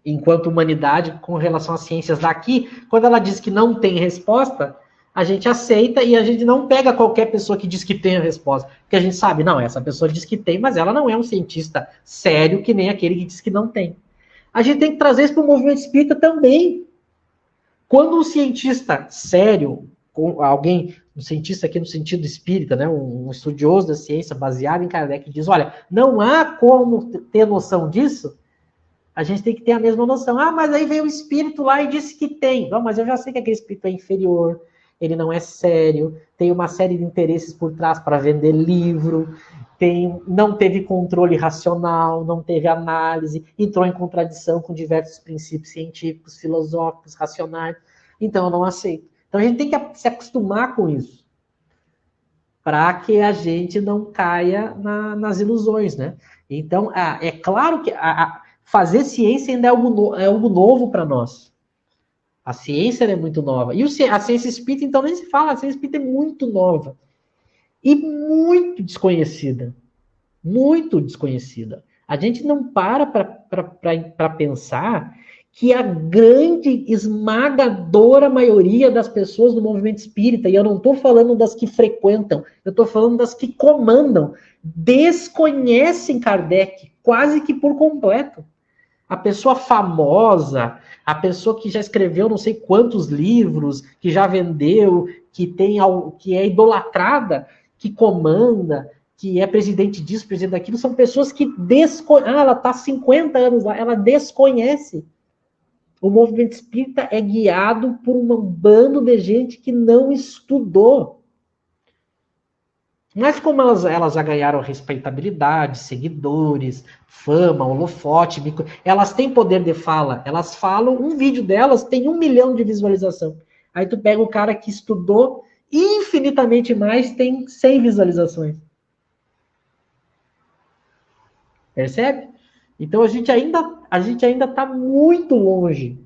enquanto humanidade, com relação às ciências daqui, quando ela diz que não tem resposta, a gente aceita e a gente não pega qualquer pessoa que diz que tem a resposta. Porque a gente sabe, não, essa pessoa diz que tem, mas ela não é um cientista sério que nem aquele que diz que não tem. A gente tem que trazer isso para o movimento espírita também. Quando um cientista sério, um cientista aqui no sentido espírita, né, um estudioso da ciência baseado em Kardec, diz, olha, não há como ter noção disso, a gente tem que ter a mesma noção. Ah, mas aí veio o espírito lá e disse que tem. Não, mas eu já sei que aquele espírito é inferior, ele não é sério, tem uma série de interesses por trás para vender livro, não teve controle racional, não teve análise, entrou em contradição com diversos princípios científicos, filosóficos, racionais. Então, eu não aceito. Então, a gente tem que se acostumar com isso, para que a gente não caia nas ilusões, né? Então, é claro que fazer ciência ainda é algo novo para nós. A ciência é muito nova. E a ciência espírita, então, nem se fala. A ciência espírita é muito nova. E muito desconhecida. Muito desconhecida. A gente não para pensar que a grande, esmagadora maioria das pessoas do movimento espírita, e eu não estou falando das que frequentam, eu estou falando das que comandam, desconhecem Kardec quase que por completo. A pessoa famosa, a pessoa que já escreveu não sei quantos livros, que já vendeu, que é idolatrada, que comanda, que é presidente disso, presidente daquilo, são pessoas que ela está há 50 anos lá, ela desconhece. O movimento espírita é guiado por um bando de gente que não estudou. Mas como elas já ganharam respeitabilidade, seguidores, fama, holofote, elas têm poder de fala. Elas falam, um vídeo delas tem 1 milhão de visualização. Aí tu pega o cara que estudou infinitamente mais, tem 100 visualizações. Percebe? Então a gente ainda está muito longe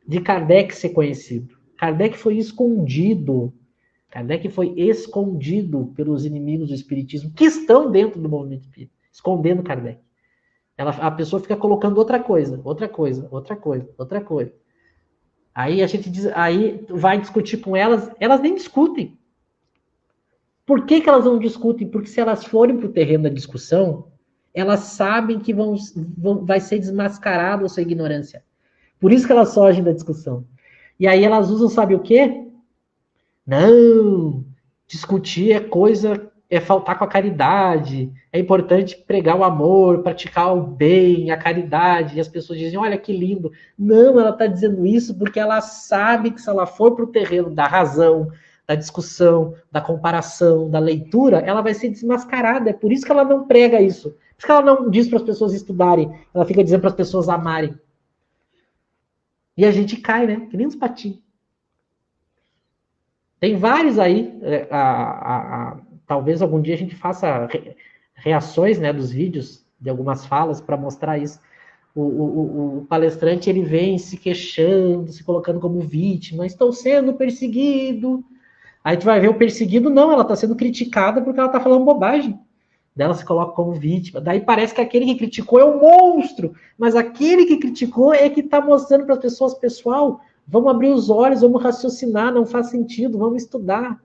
de Kardec ser conhecido. Kardec foi escondido. Kardec foi escondido pelos inimigos do espiritismo, que estão dentro do movimento espírita, escondendo Kardec. A pessoa fica colocando outra coisa. Aí a gente aí vai discutir com elas nem discutem. Por que elas não discutem? Porque se elas forem para o terreno da discussão, elas sabem que vai ser desmascarada a sua ignorância. Por isso que elas fogem da discussão. E aí elas usam, sabe o quê? Não, discutir é faltar com a caridade, é importante pregar o amor, praticar o bem, a caridade, e as pessoas dizem, olha que lindo. Não, ela está dizendo isso porque ela sabe que se ela for para o terreno da razão, da discussão, da comparação, da leitura, ela vai ser desmascarada. É por isso que ela não prega isso. Por isso que ela não diz para as pessoas estudarem, ela fica dizendo para as pessoas amarem. E a gente cai, né? Que nem uns patinhos. Tem vários aí, talvez algum dia a gente faça reações, né, dos vídeos, de algumas falas, para mostrar isso. O palestrante, ele vem se queixando, se colocando como vítima, estou sendo perseguido. Aí tu vai ver o perseguido, não, ela está sendo criticada porque ela está falando bobagem. Daí ela se coloca como vítima. Daí parece que aquele que criticou é um monstro, mas aquele que criticou é que está mostrando para as pessoas, pessoal, vamos abrir os olhos, vamos raciocinar, não faz sentido, vamos estudar.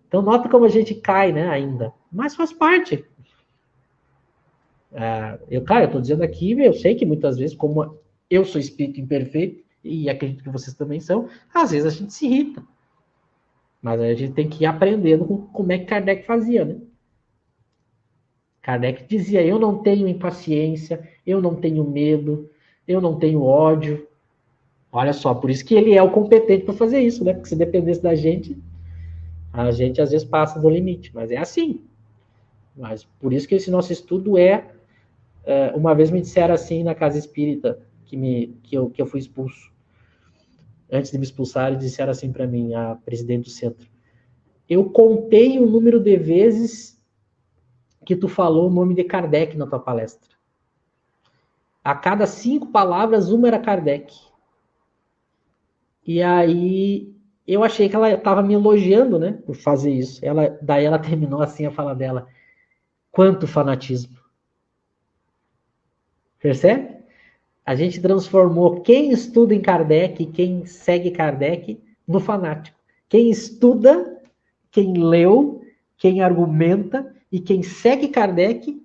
Então, nota como a gente cai, né, ainda. Mas faz parte. Eu estou dizendo aqui, eu sei que muitas vezes, como eu sou espírito imperfeito, e acredito que vocês também são, às vezes a gente se irrita. Mas a gente tem que ir aprendendo com como é que Kardec fazia, né? Kardec dizia, eu não tenho impaciência, eu não tenho medo, eu não tenho ódio. Olha só, por isso que ele é o competente para fazer isso, né? Porque se dependesse da gente, a gente às vezes passa do limite, mas é assim. Mas por isso que esse nosso estudo uma vez me disseram assim na casa espírita, que eu fui expulso. Antes de me expulsar, eles disseram assim para mim, a presidente do centro. Eu contei o número de vezes que tu falou o nome de Kardec na tua palestra. A cada 5 palavras, uma era Kardec. E aí eu achei que ela estava me elogiando, né, por fazer isso. Daí ela terminou assim a fala dela. Quanto fanatismo. Percebe? A gente transformou quem estuda em Kardec, quem segue Kardec, no fanático. Quem estuda, quem leu, quem argumenta e quem segue Kardec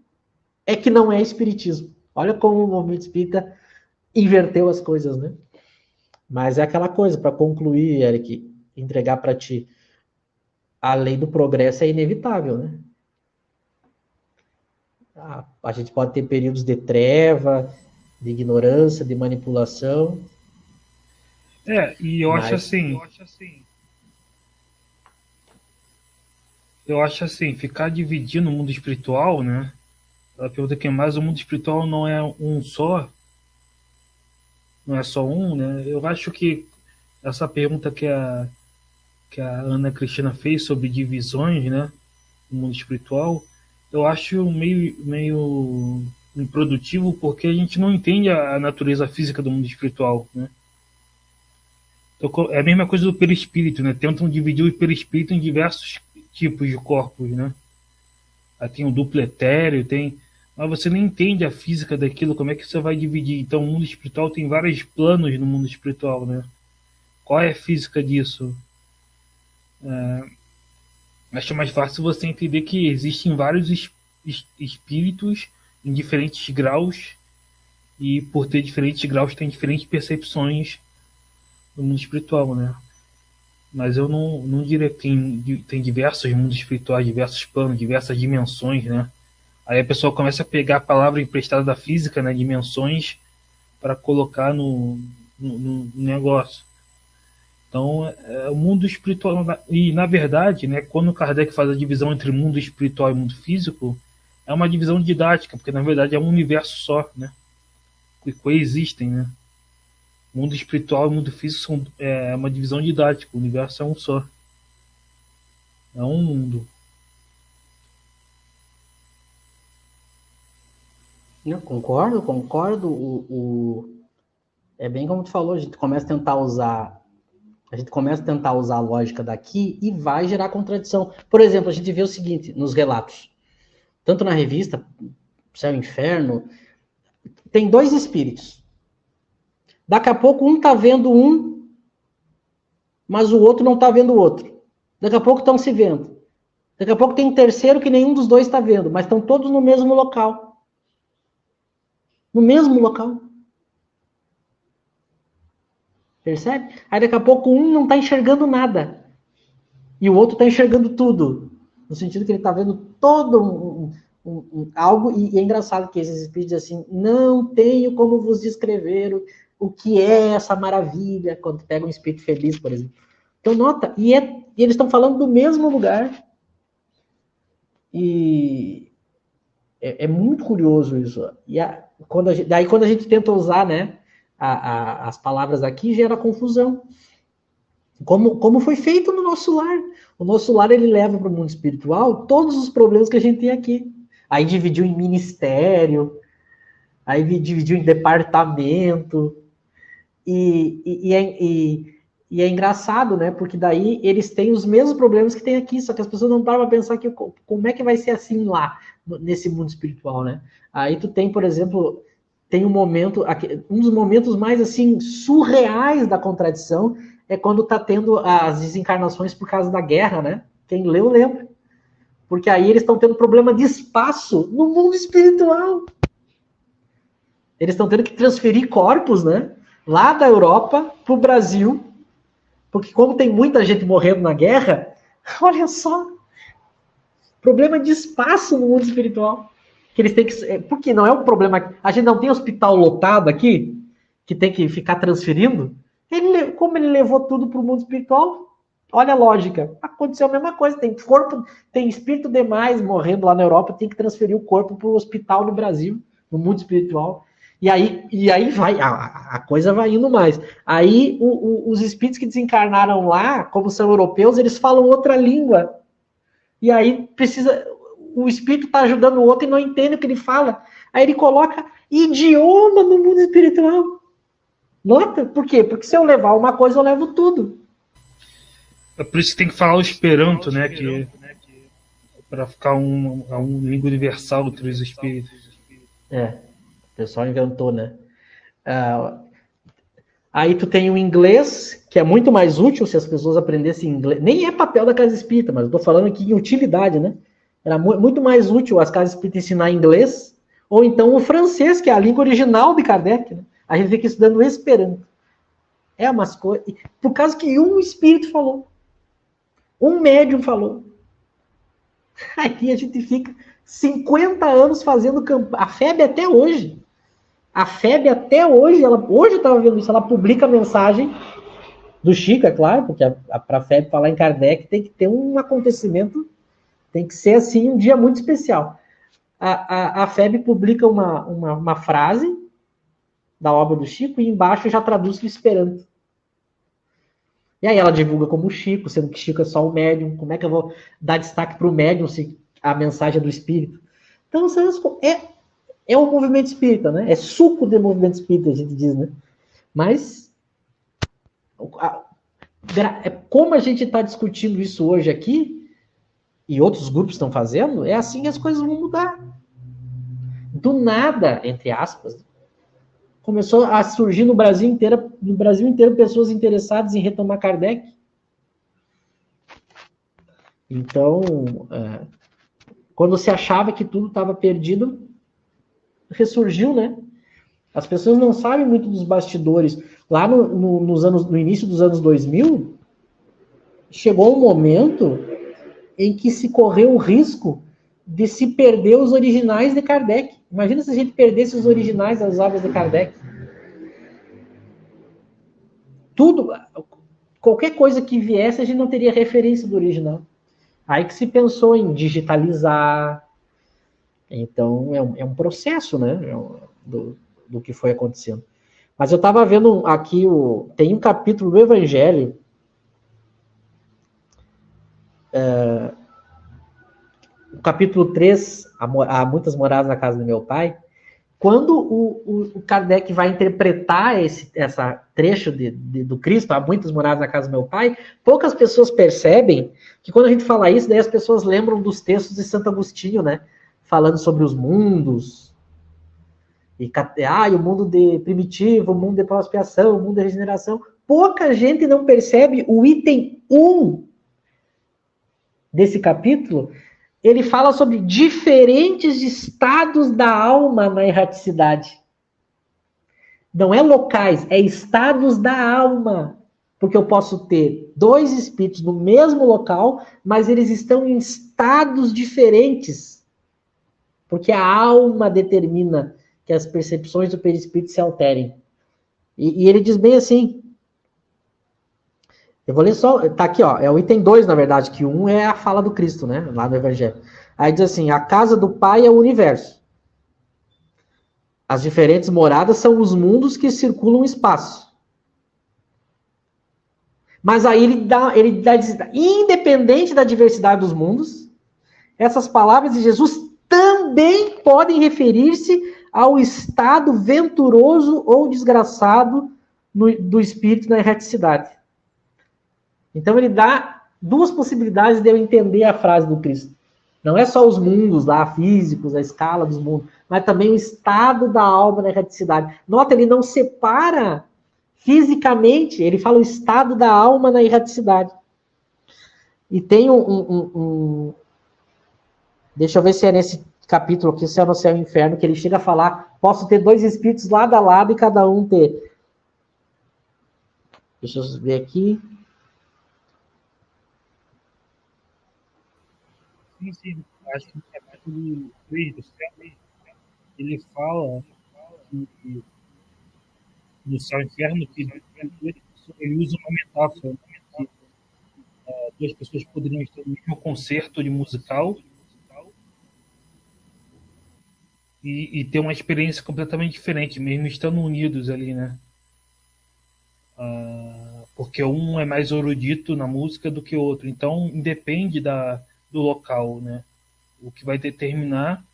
é que não é espiritismo. Olha como o movimento espírita inverteu as coisas, né? Mas é aquela coisa, para concluir, Eric, entregar para ti. A lei do progresso é inevitável, né? A gente pode ter períodos de treva, de ignorância, de manipulação. E eu acho assim, ficar dividindo o mundo espiritual, né? A pergunta que é mais, o mundo espiritual não é um só, não é só um, né? Eu acho que essa pergunta que a Ana Cristina fez sobre divisões, né? No mundo espiritual, eu acho meio improdutivo porque a gente não entende a natureza física do mundo espiritual, né? Então, é a mesma coisa do perispírito, né? Tentam dividir o perispírito em diversos tipos de corpos, né? Aí tem o duplo etéreo, mas você não entende a física daquilo, como é que você vai dividir? Então, o mundo espiritual tem vários planos no mundo espiritual, né? Qual é a física disso? Acho mais fácil você entender que existem vários espíritos em diferentes graus e por ter diferentes graus tem diferentes percepções no mundo espiritual, né? Mas eu não diria que tem diversos mundos espirituais, diversos planos, diversas dimensões, né? Aí a pessoa começa a pegar a palavra emprestada da física, né? Dimensões, para colocar no negócio. Então, o mundo espiritual, e na verdade, né, quando Kardec faz a divisão entre mundo espiritual e mundo físico, é uma divisão didática, porque na verdade é um universo só, né? Que coexistem, né? O mundo espiritual e o mundo físico é uma divisão didática, o universo é um só. É um mundo. Eu concordo. É bem como tu falou, a gente começa a tentar usar a lógica daqui e vai gerar contradição. Por exemplo, a gente vê o seguinte nos relatos, tanto na revista Céu e Inferno, tem 2 espíritos. Daqui a pouco um tá vendo um, mas o outro não tá vendo o outro. Daqui a pouco estão se vendo. Daqui a pouco tem um terceiro que nenhum dos dois está vendo, mas estão todos no mesmo local. No mesmo local. Percebe? Aí daqui a pouco um não está enxergando nada. E o outro está enxergando tudo. No sentido que ele está vendo todo algo, e é engraçado que esses espíritos dizem assim, não tenho como vos descrever o que é essa maravilha, quando pega um espírito feliz, por exemplo. Então, nota, e eles estão falando do mesmo lugar. E é muito curioso isso. E daí, quando a gente tenta usar, né, as palavras aqui, gera confusão. Como foi feito no nosso lar. O nosso lar, ele leva para o mundo espiritual todos os problemas que a gente tem aqui. Aí dividiu em ministério, aí dividiu em departamento, e é engraçado, né? Porque daí eles têm os mesmos problemas que tem aqui, só que as pessoas não param para pensar que como é que vai ser assim lá, nesse mundo espiritual, né? Aí tu tem, por exemplo, tem um dos momentos mais assim surreais da contradição é quando tá tendo as desencarnações por causa da guerra, né? Quem leu, lembra. Porque aí eles estão tendo problema de espaço no mundo espiritual. Eles estão tendo que transferir corpos, né? Lá da Europa para o Brasil, porque como tem muita gente morrendo na guerra, olha só, problema de espaço no mundo espiritual. Que eles têm que, porque não é um problema, a gente não tem hospital lotado aqui, que tem que ficar transferindo. Como ele levou tudo para o mundo espiritual, olha a lógica, aconteceu a mesma coisa, tem espírito demais morrendo lá na Europa, tem que transferir o corpo para o hospital no Brasil, no mundo espiritual. E aí vai, a coisa vai indo mais. Aí os espíritos que desencarnaram lá, como são europeus, eles falam outra língua. E aí o espírito está ajudando o outro e não entende o que ele fala. Aí ele coloca idioma no mundo espiritual. Nota? Por quê? Porque se eu levar uma coisa, eu levo tudo. É por isso que tem que falar o Esperanto, né? Para ficar um língua universal entre os espíritos. O pessoal inventou, né? Aí tu tem o inglês, que é muito mais útil se as pessoas aprendessem inglês. Nem é papel da Casa Espírita, mas eu tô falando aqui em utilidade, né? Era muito mais útil as Casas Espíritas ensinar inglês, ou então o francês, que é a língua original de Kardec, né? A gente fica estudando Esperanto. É umas coisas... Por causa que um espírito falou. Um médium falou. Aqui a gente fica 50 anos fazendo campanha. A FEB até hoje. Hoje eu estava vendo isso, ela publica mensagem do Chico, é claro, porque para a FEB falar em Kardec tem que ter um acontecimento, tem que ser assim um dia muito especial. A FEB publica uma frase da obra do Chico e embaixo já traduz no Esperanto. E aí ela divulga como Chico, sendo que Chico é só o médium. Como é que eu vou dar destaque para o médium se a mensagem é do Espírito? Então, é o movimento espírita, né? É suco do movimento espírita, a gente diz, né? Mas, como a gente está discutindo isso hoje aqui, e outros grupos estão fazendo, é assim que as coisas vão mudar. Do nada, entre aspas, começou a surgir no Brasil inteiro pessoas interessadas em retomar Kardec. Então, quando se achava que tudo estava perdido, ressurgiu, né? As pessoas não sabem muito dos bastidores. Lá no início dos anos 2000, chegou um momento em que se correu o risco de se perder os originais de Kardec. Imagina se a gente perdesse os originais das obras de Kardec. Qualquer coisa que viesse, a gente não teria referência do original. Aí que se pensou em digitalizar. Então, é um processo, né? Do que foi acontecendo. Mas eu estava vendo aqui, tem um capítulo do Evangelho, o capítulo 3, há muitas moradas na casa do meu pai, quando o Kardec vai interpretar esse trecho do Cristo, há muitas moradas na casa do meu pai, poucas pessoas percebem que quando a gente fala isso, daí as pessoas lembram dos textos de Santo Agostinho, né? Falando sobre os mundos, o mundo primitivo, o mundo de pós-expiação, o mundo de regeneração. Pouca gente não percebe o item 1 desse capítulo. Ele fala sobre diferentes estados da alma na erraticidade. Não é locais, é estados da alma. Porque eu posso ter dois espíritos no mesmo local, mas eles estão em estados diferentes. Porque a alma determina que as percepções do perispírito se alterem. E ele diz bem assim. Eu vou ler só. Tá aqui, ó. É o item 2, na verdade, que um é a fala do Cristo, né? Lá no Evangelho. Aí diz assim: a casa do Pai é o universo. As diferentes moradas são os mundos que circulam o espaço. Mas aí ele dá independente da diversidade dos mundos, essas palavras de Jesus também podem referir-se ao estado venturoso ou desgraçado do espírito na erraticidade. Então ele dá duas possibilidades de eu entender a frase do Cristo. Não é só os mundos lá, físicos, a escala dos mundos, mas também o estado da alma na erraticidade. Nota, ele não separa fisicamente, ele fala o estado da alma na erraticidade. E tem deixa eu ver se é nesse capítulo aqui, se é no Céu e Inferno, que ele chega a falar, posso ter dois espíritos lado a lado e cada um ter. Deixa eu ver aqui. Sim. Acho que no capítulo 3 do céu, ele fala que no céu e inferno, que ele usa uma metáfora, né, que duas pessoas poderiam estar no mesmo concerto de musical e ter uma experiência completamente diferente, mesmo estando unidos ali, né? Porque um é mais erudito na música do que o outro, então independe do local, né? O que vai determinar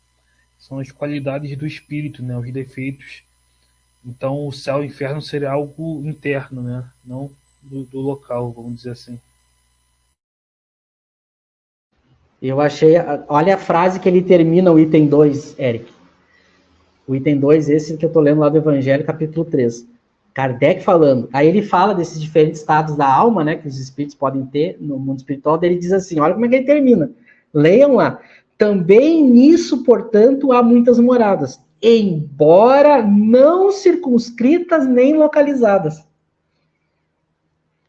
são as qualidades do espírito, né? Os defeitos. Então o céu e o inferno seria algo interno, né? Não do local, vamos dizer assim. Eu achei, olha a frase que ele termina o item 2, Eric. O item 2, esse que eu estou lendo lá do Evangelho, capítulo 3. Kardec falando. Aí ele fala desses diferentes estados da alma, né, que os espíritos podem ter no mundo espiritual, daí ele diz assim, olha como é que ele termina. Leiam lá. Também nisso, portanto, há muitas moradas, embora não circunscritas nem localizadas.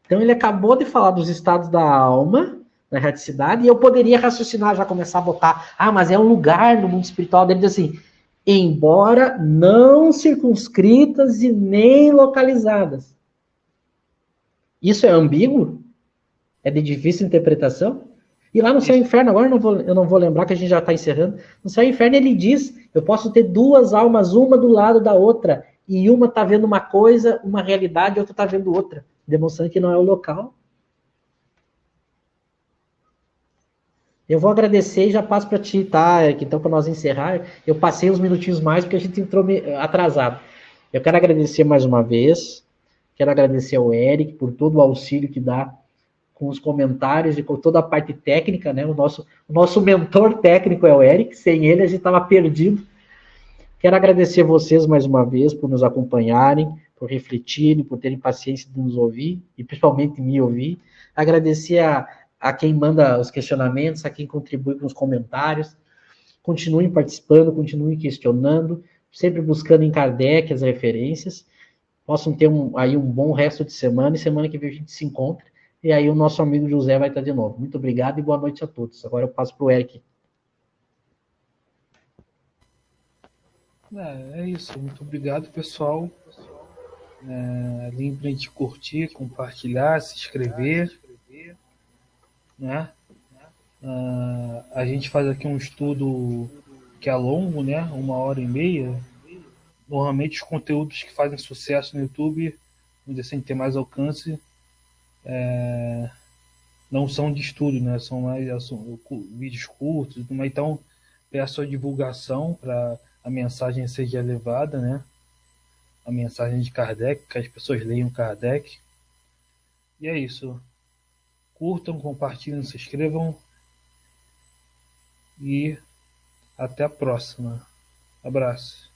Então ele acabou de falar dos estados da alma, na erraticidade, e eu poderia raciocinar, já começar a botar, mas é um lugar no mundo espiritual, dele diz assim, embora não circunscritas e nem localizadas. Isso é ambíguo? É de difícil interpretação? E lá no Céu e Inferno, agora eu não vou lembrar que a gente já está encerrando, no Céu e Inferno ele diz, eu posso ter duas almas, uma do lado da outra, e uma está vendo uma coisa, uma realidade, e outra está vendo outra, demonstrando que não é o local. Eu vou agradecer e já passo para ti, tá? Então, para nós encerrar, eu passei uns minutinhos mais porque a gente entrou atrasado. Eu quero agradecer mais uma vez, quero agradecer ao Eric por todo o auxílio que dá com os comentários e com toda a parte técnica, né? O nosso mentor técnico é o Eric, sem ele a gente estava perdido. Quero agradecer vocês mais uma vez por nos acompanharem, por refletirem, por terem paciência de nos ouvir e principalmente me ouvir. Agradecer a quem manda os questionamentos, a quem contribui com os comentários. Continuem participando, continuem questionando, sempre buscando em Kardec as referências. Possam ter aí um bom resto de semana, e semana que vem a gente se encontra. E aí o nosso amigo José vai estar de novo. Muito obrigado e boa noite a todos. Agora eu passo para o Eric. É isso. Muito obrigado, pessoal. Lembrem de curtir, compartilhar, se inscrever, né? A gente faz aqui um estudo que é longo, né? 1h30. Normalmente os conteúdos que fazem sucesso no YouTube, vamos dizer assim, ter mais alcance, não são de estudo, né? São mais vídeos curtos, então peço a divulgação para a mensagem seja levada, né? A mensagem de Kardec, que as pessoas leiam Kardec. E é isso. Curtam, compartilhem, se inscrevam e até a próxima. Abraço.